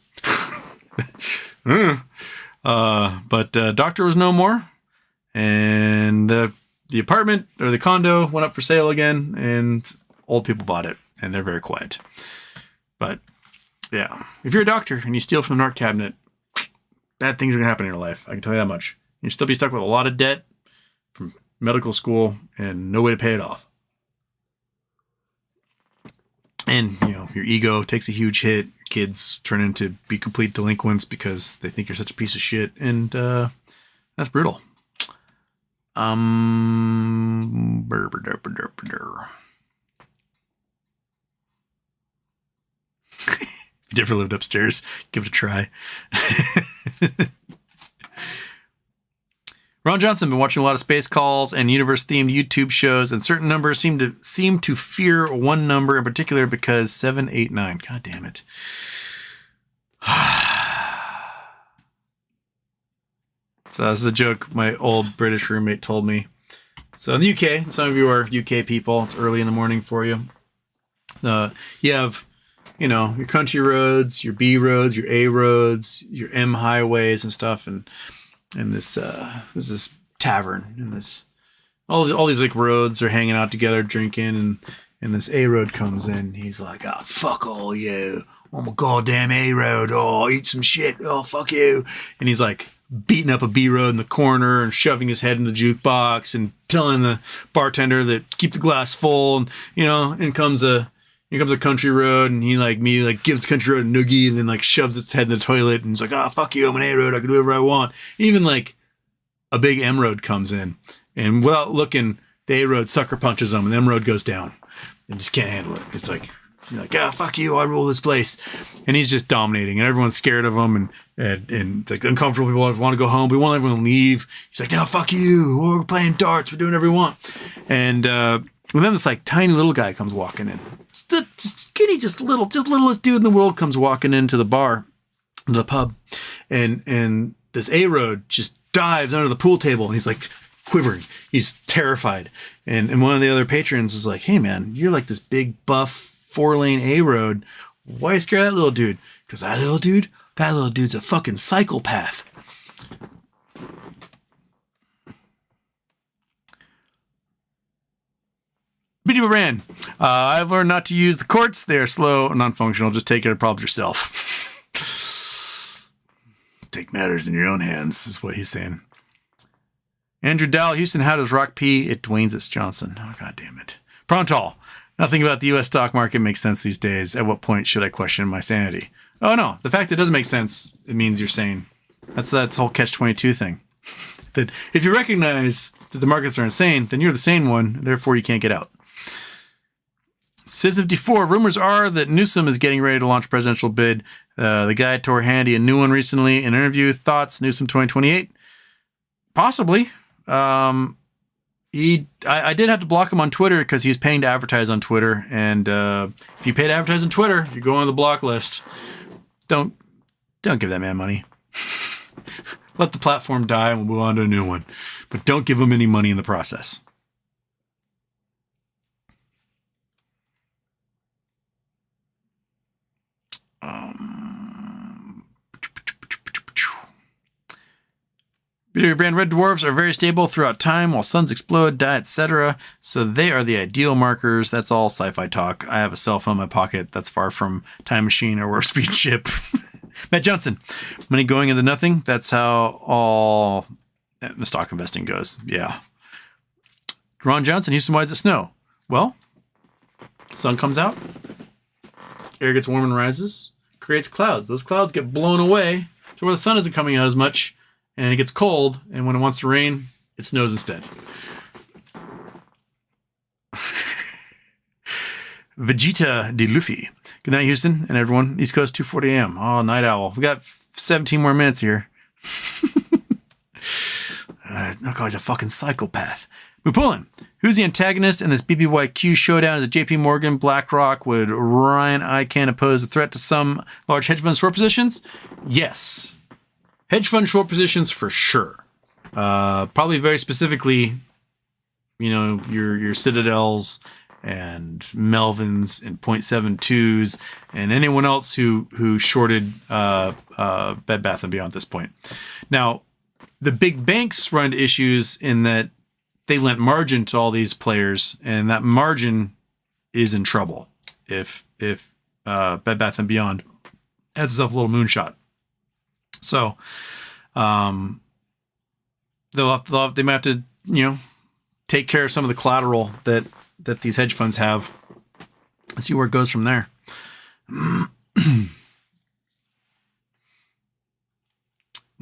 But doctor was no more. And the apartment or the condo went up for sale again, and old people bought it, and they're very quiet. But yeah, if you're a doctor and you steal from the narc cabinet, bad things are going to happen in your life. I can tell you that much. You'll still be stuck with a lot of debt from medical school and no way to pay it off. And, your ego takes a huge hit. Your kids turn into be complete delinquents because they think you're such a piece of shit. And that's brutal. If you never lived upstairs, give it a try. Ron Johnson, been watching a lot of space calls and universe-themed YouTube shows, and certain numbers seem to fear one number in particular because 789. God damn it. So this is a joke my old British roommate told me. So in the UK, some of you are UK people. It's early in the morning for you. You have, your country roads, your B roads, your A roads, your M highways and stuff. And this, there's this tavern and this, all these like roads are hanging out together, drinking. And this A road comes in. He's like, oh, fuck all you. Oh, my goddamn A road. Oh, eat some shit. Oh, fuck you. And he's like beating up a B road in the corner and shoving his head in the jukebox and telling the bartender that keep the glass full. And, here comes a country road, and he gives the country road a noogie and then like shoves its head in the toilet and he's like, oh, fuck you. I'm an A road. I can do whatever I want. Even like a big M road comes in, and without looking, the A road sucker punches him and the M road goes down. And just can't handle it. It's like, fuck you, I rule this place. And he's just dominating, and everyone's scared of him, and like uncomfortable people want to go home, but we want everyone to leave. He's like, no, fuck you, we're playing darts, we're doing whatever we want. And then this like tiny little guy comes walking in. Just skinny, just littlest dude in the world comes walking into the bar, the pub, and this A road just dives under the pool table, and he's like quivering. He's terrified. And one of the other patrons is like, hey man, you're like this big buff 4-lane A road. Why are you scared of that little dude? Because that little dude's a fucking psychopath. BBB Brand. I've learned not to use the courts. They are slow and non-functional. Just take care of problems yourself. Take matters in your own hands, is what he's saying. Andrew Dowell, Houston, how does Rock pee? It Dwayne's it's Johnson. Oh, God damn it. Prontal. Nothing about the U.S. stock market makes sense these days. At what point should I question my sanity? Oh, no. The fact that it doesn't make sense, it means you're sane. That's whole catch-22 thing. That if you recognize that the markets are insane, then you're the sane one, therefore you can't get out. Sis54, rumors are that Newsom is getting ready to launch a presidential bid. The guy tore Handy a new one recently in an interview. Thoughts, Newsom 2028? Possibly. I did have to block him on Twitter because he was paying to advertise on Twitter. And if you pay to advertise on Twitter, you go on the block list. Don't give that man money. Let the platform die and we'll move on to a new one. But don't give him any money in the process. Video brand red dwarfs are very stable throughout time while suns explode, die, etc. So they are the ideal markers. That's all sci-fi talk. I have a cell phone in my pocket that's far from time machine or warp speed ship. Matt Johnson, money going into nothing. That's how all the stock investing goes. Yeah. Ron Johnson, Houston, why does it snow? Well, sun comes out, air gets warm and rises, creates clouds. Those clouds get blown away to where the sun isn't coming out as much. And it gets cold, and when it wants to rain, it snows instead. Vegeta de Luffy. Good night, Houston, and everyone. East Coast, 2:40 a.m. Oh, night owl. We got 17 more minutes here. No, he's a fucking psychopath. Mupulin. Who's the antagonist in this BBYQ showdown? Is it JP Morgan, BlackRock? Would Ryan Icahn pose a threat to some large hedge fund short positions? Yes. Hedge fund short positions for sure. Probably very specifically, your Citadels and Melvins and 0.72s and anyone else who shorted Bed Bath & Beyond at this point. Now, the big banks run into issues in that they lent margin to all these players, and that margin is in trouble if Bed Bath & Beyond has itself a little moonshot. So, they might have to, take care of some of the collateral that these hedge funds have. Let's see where it goes from there.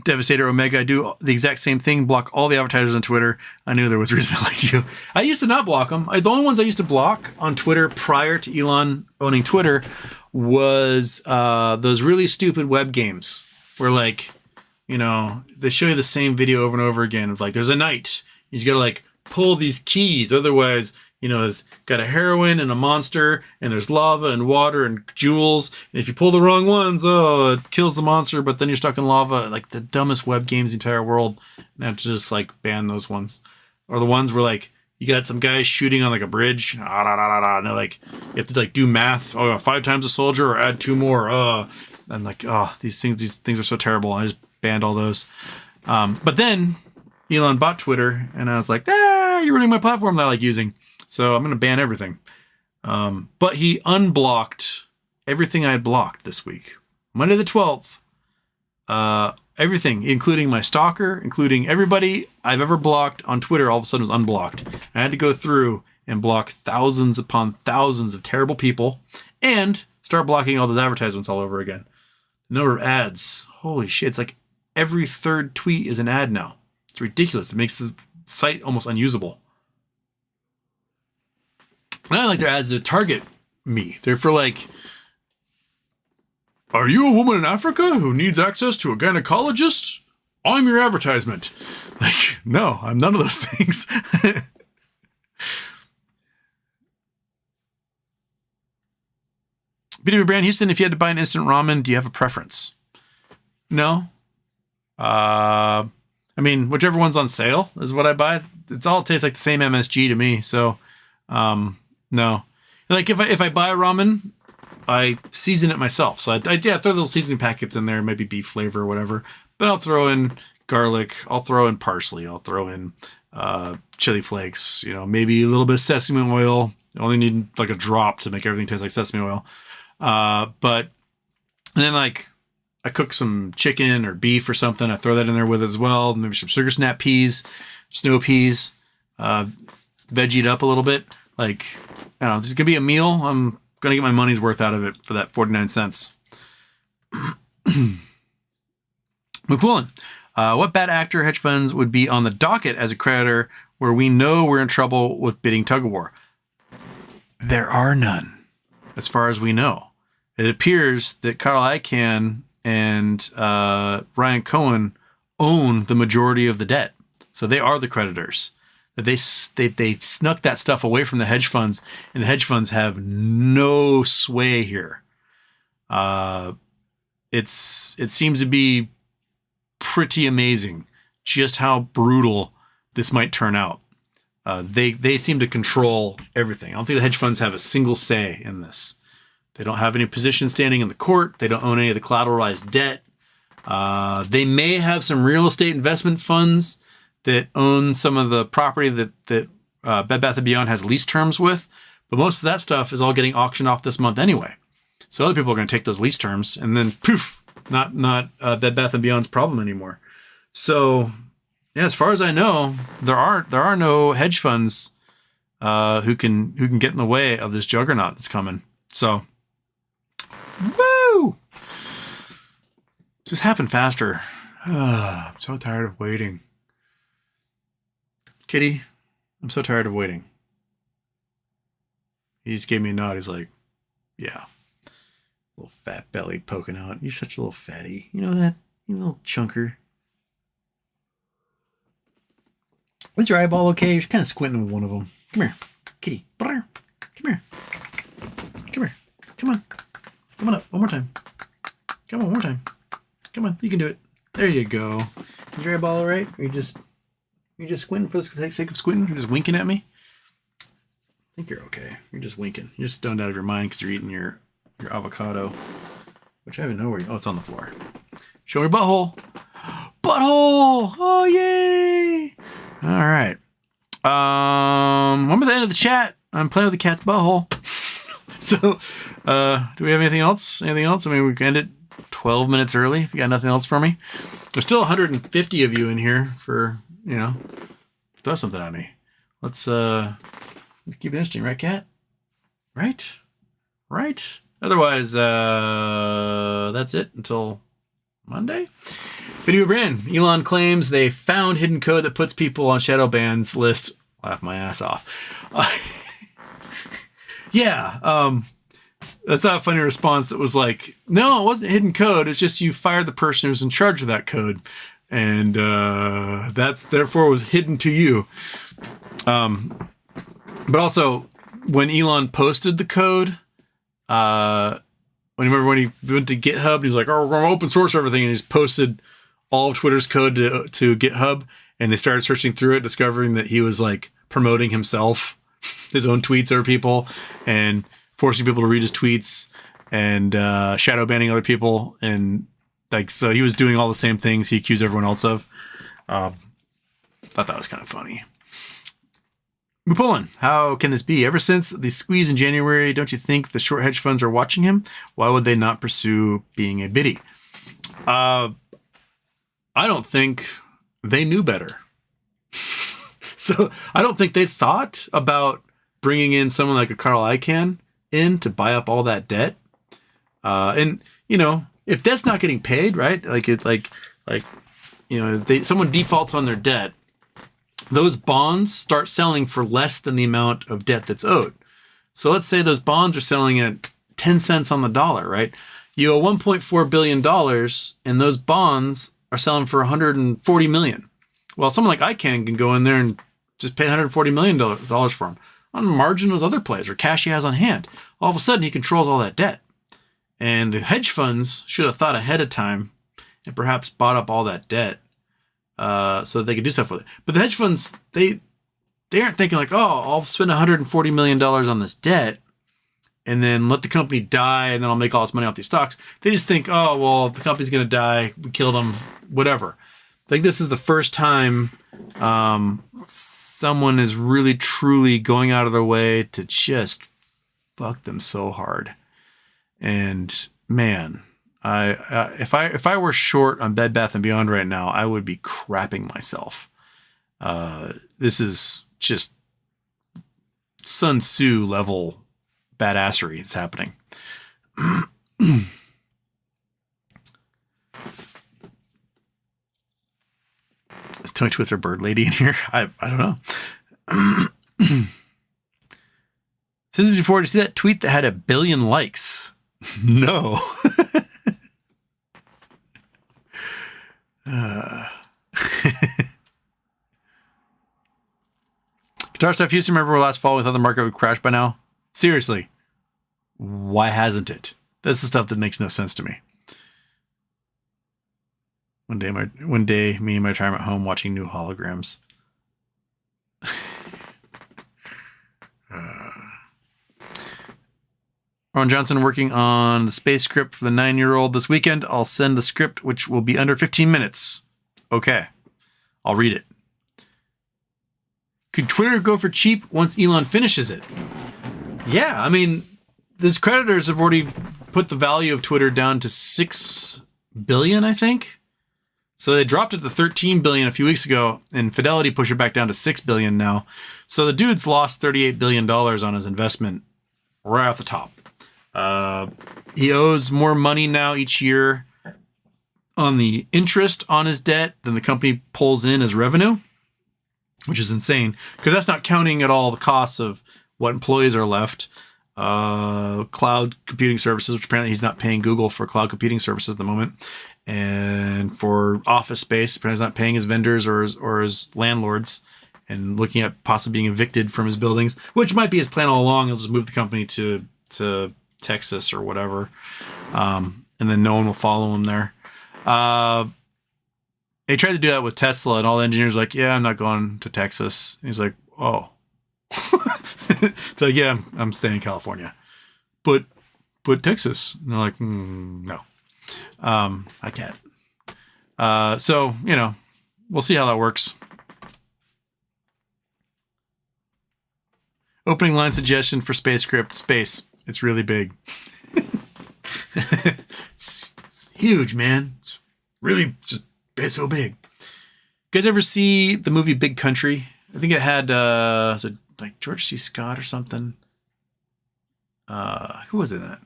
Devastator Omega, I do the exact same thing. Block all the advertisers on Twitter. I knew there was a reason I liked you. I used to not block them. The only ones I used to block on Twitter prior to Elon owning Twitter was those really stupid web games. Where they show you the same video over and over again of there's a knight. He's got to pull these keys. Otherwise, it's got a heroine and a monster and there's lava and water and jewels. And if you pull the wrong ones, it kills the monster, but then you're stuck in lava. The dumbest web games in the entire world. And I have to just ban those ones. Or the ones where you got some guys shooting on like a bridge. And they're like, you have to like do math. Oh, 5 times a soldier or add 2 more. I'm like, oh, these things are so terrible. I just banned all those. But then Elon bought Twitter, and I was like, you're ruining my platform that I like using. So I'm going to ban everything. But he unblocked everything I had blocked this week. Monday the 12th. Everything, including my stalker, including everybody I've ever blocked on Twitter, all of a sudden was unblocked. I had to go through and block thousands upon thousands of terrible people and start blocking all those advertisements all over again. The number of ads, holy shit, it's like every third tweet is an ad now. It's ridiculous. It makes the site almost unusable. And I don't like their ads that target me. They're for like, are you a woman in Africa who needs access to a gynecologist? I'm your advertisement. Like, no, I'm none of those things. BW Brand Houston, if you had to buy an instant ramen, do you have a preference? No. I mean, whichever one's on sale is what I buy. It all tastes like the same MSG to me. So, no. Like if I buy a ramen, I season it myself. So I throw little seasoning packets in there, maybe beef flavor or whatever. But I'll throw in garlic. I'll throw in parsley. I'll throw in chili flakes. Maybe a little bit of sesame oil. You only need like a drop to make everything taste like sesame oil. But then like I cook some chicken or beef or something. I throw that in there with it as well. Maybe some sugar snap peas, snow peas, veggie it up a little bit. Like, I don't know, it's gonna be a meal. I'm gonna get my money's worth out of it for that 49 cents. McQuillan, what bad actor hedge funds would be on the docket as a creditor where we know we're in trouble with bidding tug of war? There are none, as far as we know. It appears that Carl Icahn and Ryan Cohen own the majority of the debt, so they are the creditors. They snuck that stuff away from the hedge funds, and the hedge funds have no sway here. It seems to be pretty amazing just how brutal this might turn out. They seem to control everything. I don't think the hedge funds have a single say in this. They don't have any position standing in the court. They don't own any of the collateralized debt. They may have some real estate investment funds that own some of the property that Bed Bath & Beyond has lease terms with. But most of that stuff is all getting auctioned off this month anyway. So other people are going to take those lease terms and then poof, not Bed Bath & Beyond's problem anymore. So yeah, as far as I know, there are no hedge funds who can get in the way of this juggernaut that's coming. So woo! Just happen faster. I'm so tired of waiting. Kitty, I'm so tired of waiting. He just gave me a nod. He's like, yeah. Little fat belly poking out. You're such a little fatty. You know that? You little chunker. Is your eyeball okay? You're kind of squinting with one of them. Come here, kitty. Come here. Come here. Come on. Come on up. One more time. Come on, one more time. Come on. You can do it. There you go. Is your eyeball all right? Or you just squinting for the sake of squinting? You're just winking at me? I think you're okay. You're just winking. You're just stoned out of your mind because you're eating your avocado. Which I don't even know where you... Oh, it's on the floor. Show me your butthole. Butthole! Oh, yay! All right. When was the end of the chat? I'm playing with the cat's butthole. So, do we have anything else? Anything else? I mean, we can end it 12 minutes early if you got nothing else for me. There's still 150 of you in here for... throw something at me. Let's keep it interesting, right, Cat? Right? Otherwise, that's it until Monday. Video brand. Elon claims they found hidden code that puts people on shadow ban's list. Laugh my ass off. Yeah. That's not a funny response. That was like, no, it wasn't hidden code. It's just you fired the person who's in charge of that code. And that's therefore was hidden to you. But also, when Elon posted the code, when he went to GitHub, and he's like, "Oh, we're going to open source everything," and he's posted all of Twitter's code to GitHub, and they started searching through it, discovering that he was like promoting himself, his own tweets over people, and forcing people to read his tweets, and shadow banning other people, and like, so he was doing all the same things he accused everyone else of. Thought that was kind of funny. Mupulin, how can this be? Ever since the squeeze in January, don't you think the short hedge funds are watching him? Why would they not pursue being a biddy? I don't think they knew better. So I don't think they thought about bringing in someone like a Carl Icahn in to buy up all that debt. And you know, if debt's not getting paid, right? Someone defaults on their debt, those bonds start selling for less than the amount of debt that's owed. So let's say those bonds are selling at 10 cents on the dollar, right? You owe $1.4 billion and those bonds are selling for $140 million. Well, someone like Icahn can go in there and just pay $140 million for him on margin those other plays or cash he has on hand. All of a sudden, he controls all that debt. And the hedge funds should have thought ahead of time and perhaps bought up all that debt so that they could do stuff with it. But the hedge funds, they aren't thinking like, oh, I'll spend $140 million on this debt and then let the company die and then I'll make all this money off these stocks. They just think, oh, well, the company's going to die. We killed them, whatever. I think this is the first time someone is really, truly going out of their way to just fuck them so hard. And man, if I were short on Bed Bath & Beyond right now, I would be crapping myself. This is just Sun Tzu level badassery that's happening. Is Tony Twitzer Bird Lady in here? I don't know. Since before, did you see that tweet that had 1 billion likes? No. Guitar Stuff Houston, remember last fall we thought the market would crash by now? Seriously, why hasn't it? That's the stuff that makes no sense to me. One day, me and my time at home watching new holograms. Ron Johnson working on the space script for the 9-year-old this weekend. I'll send the script, which will be under 15 minutes. Okay, I'll read it. Could Twitter go for cheap once Elon finishes it? Yeah, I mean, these creditors have already put the value of Twitter down to $6 billion, I think. So they dropped it to $13 billion a few weeks ago, and Fidelity pushed it back down to $6 billion now. So the dude's lost $38 billion on his investment right off the top. He owes more money now each year on the interest on his debt than the company pulls in as revenue, which is insane because that's not counting at all the costs of what employees are left. Cloud computing services, which apparently he's not paying Google for cloud computing services at the moment. And for office space, apparently he's not paying his vendors or his landlords and looking at possibly being evicted from his buildings, which might be his plan all along. He'll just move the company to Texas or whatever. And then no one will follow him there. They tried to do that with Tesla and all the engineers were like, yeah, I'm not going to Texas. And he's like, oh. They're like, yeah, I'm staying in California. But Texas. And they're like, no. I can't. So, we'll see how that works. Opening line suggestion for space script. Space. It's really big. It's huge, man. It's really just it's so big. You guys ever see the movie Big Country? I think it had was it like George C. Scott or something. Who was in that?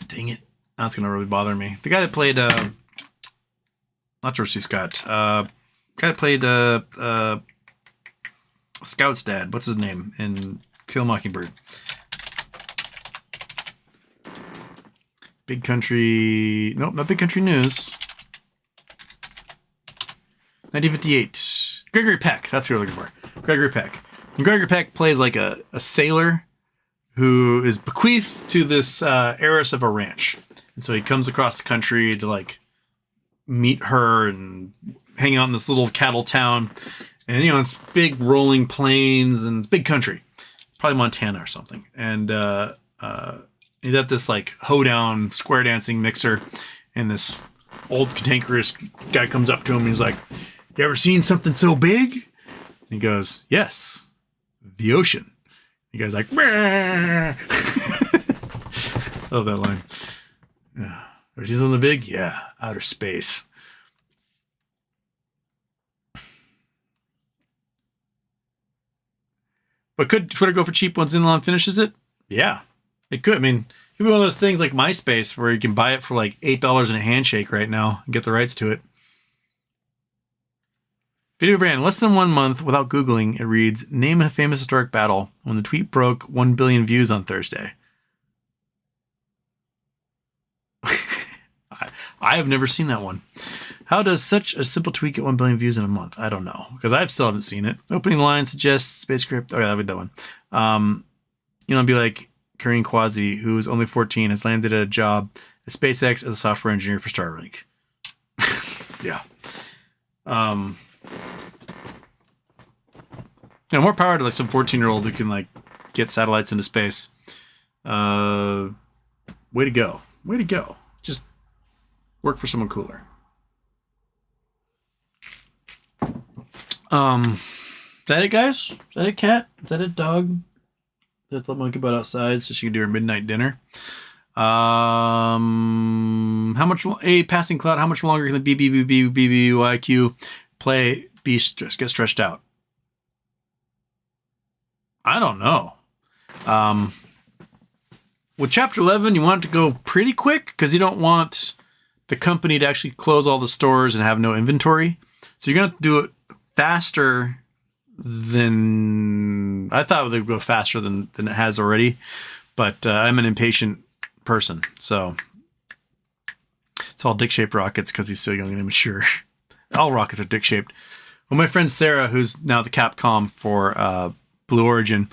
Dang it. That's gonna really bother me. The guy that played not George C. Scott. Guy that played Scout's dad. What's his name in Kill Mockingbird? Big Country. Nope, not Big Country News. 1958. Gregory Peck. That's who we're looking for. Gregory Peck. And Gregory Peck plays like a sailor who is bequeathed to this heiress of a ranch. And so he comes across the country to like meet her and hanging out in this little cattle town. And, you know, it's big rolling plains and it's big country. Probably Montana or something. And he's at this, like, hoedown square dancing mixer. And this old cantankerous guy comes up to him and he's like, "You ever seen something so big?" And he goes, "Yes, the ocean." The guy's like, "Meh." Love that line. Yeah. Ever seen something big? Yeah, outer space. But could Twitter go for cheap once Elon finishes it? Yeah, it could. I mean, it could be one of those things like MySpace where you can buy it for like $8 in a handshake right now and get the rights to it. Video brand, less than 1 month without Googling, it reads, "Name a famous historic battle." When the tweet broke 1 billion views on Thursday. I have never seen that one. How does such a simple tweet get 1 billion views in a month? I don't know, because I still haven't seen it. Opening line suggests spacecraft. Oh, yeah, that'd be that one. You know, it'd be like Karine Kwasi, who's only 14, has landed at a job at SpaceX as a software engineer for Starlink. Yeah. You know, more power to like some 14-year-old who can like get satellites into space. Way to go. Way to go. Just work for someone cooler. Is that it, guys? Is that it, cat? Is that it, dog? Let the monkey butt outside so she can do her midnight dinner. How much? Passing cloud. How much longer can the BBBYQ play get stretched out? I don't know. With Chapter 11, you want it to go pretty quick because you don't want the company to actually close all the stores and have no inventory. So you're going to do it faster than... I thought it would go faster than it has already. But I'm an impatient person. So it's all dick-shaped rockets because he's so young and immature. All rockets are dick-shaped. Well, my friend Sarah, who's now the Capcom for Blue Origin,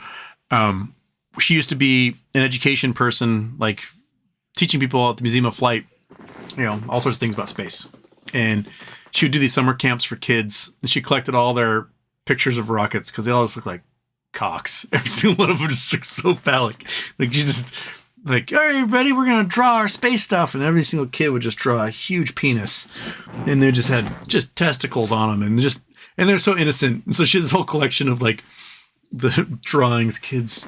she used to be an education person, like teaching people at the Museum of Flight, you know, all sorts of things about space. And she would do these summer camps for kids. And she collected all their pictures of rockets because they always look like cocks. Every single one of them just looks so phallic. Like she just like, "All right, everybody, we're going to draw our space stuff." And every single kid would just draw a huge penis. And they just had just testicles on them. And they're so innocent. And so she had this whole collection of like the drawings kids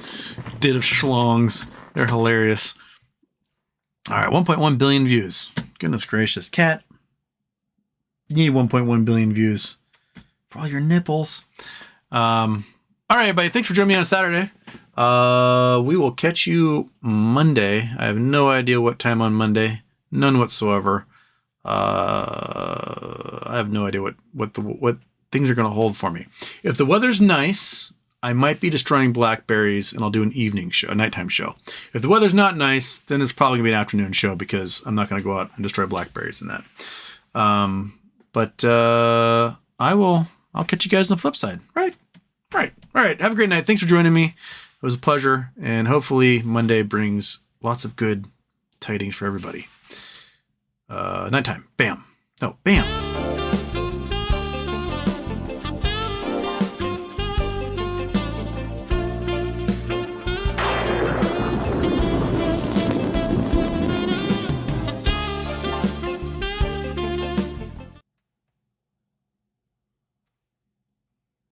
did of schlongs. They're hilarious. All right, 1.1 billion views. Goodness gracious. Cat, you need 1.1 billion views for all your nipples. All right, everybody. Thanks for joining me on Saturday. We will catch you Monday. I have no idea what time on Monday. None whatsoever. I have no idea what things are going to hold for me. If the weather's nice, I might be destroying blackberries and I'll do an evening show, a nighttime show. If the weather's not nice, then it's probably gonna be an afternoon show because I'm not gonna go out and destroy blackberries in that. I'll catch you guys on the flip side. Right. All right. Have a great night. Thanks for joining me. It was a pleasure. And hopefully Monday brings lots of good tidings for everybody. Nighttime. Bam. No, bam.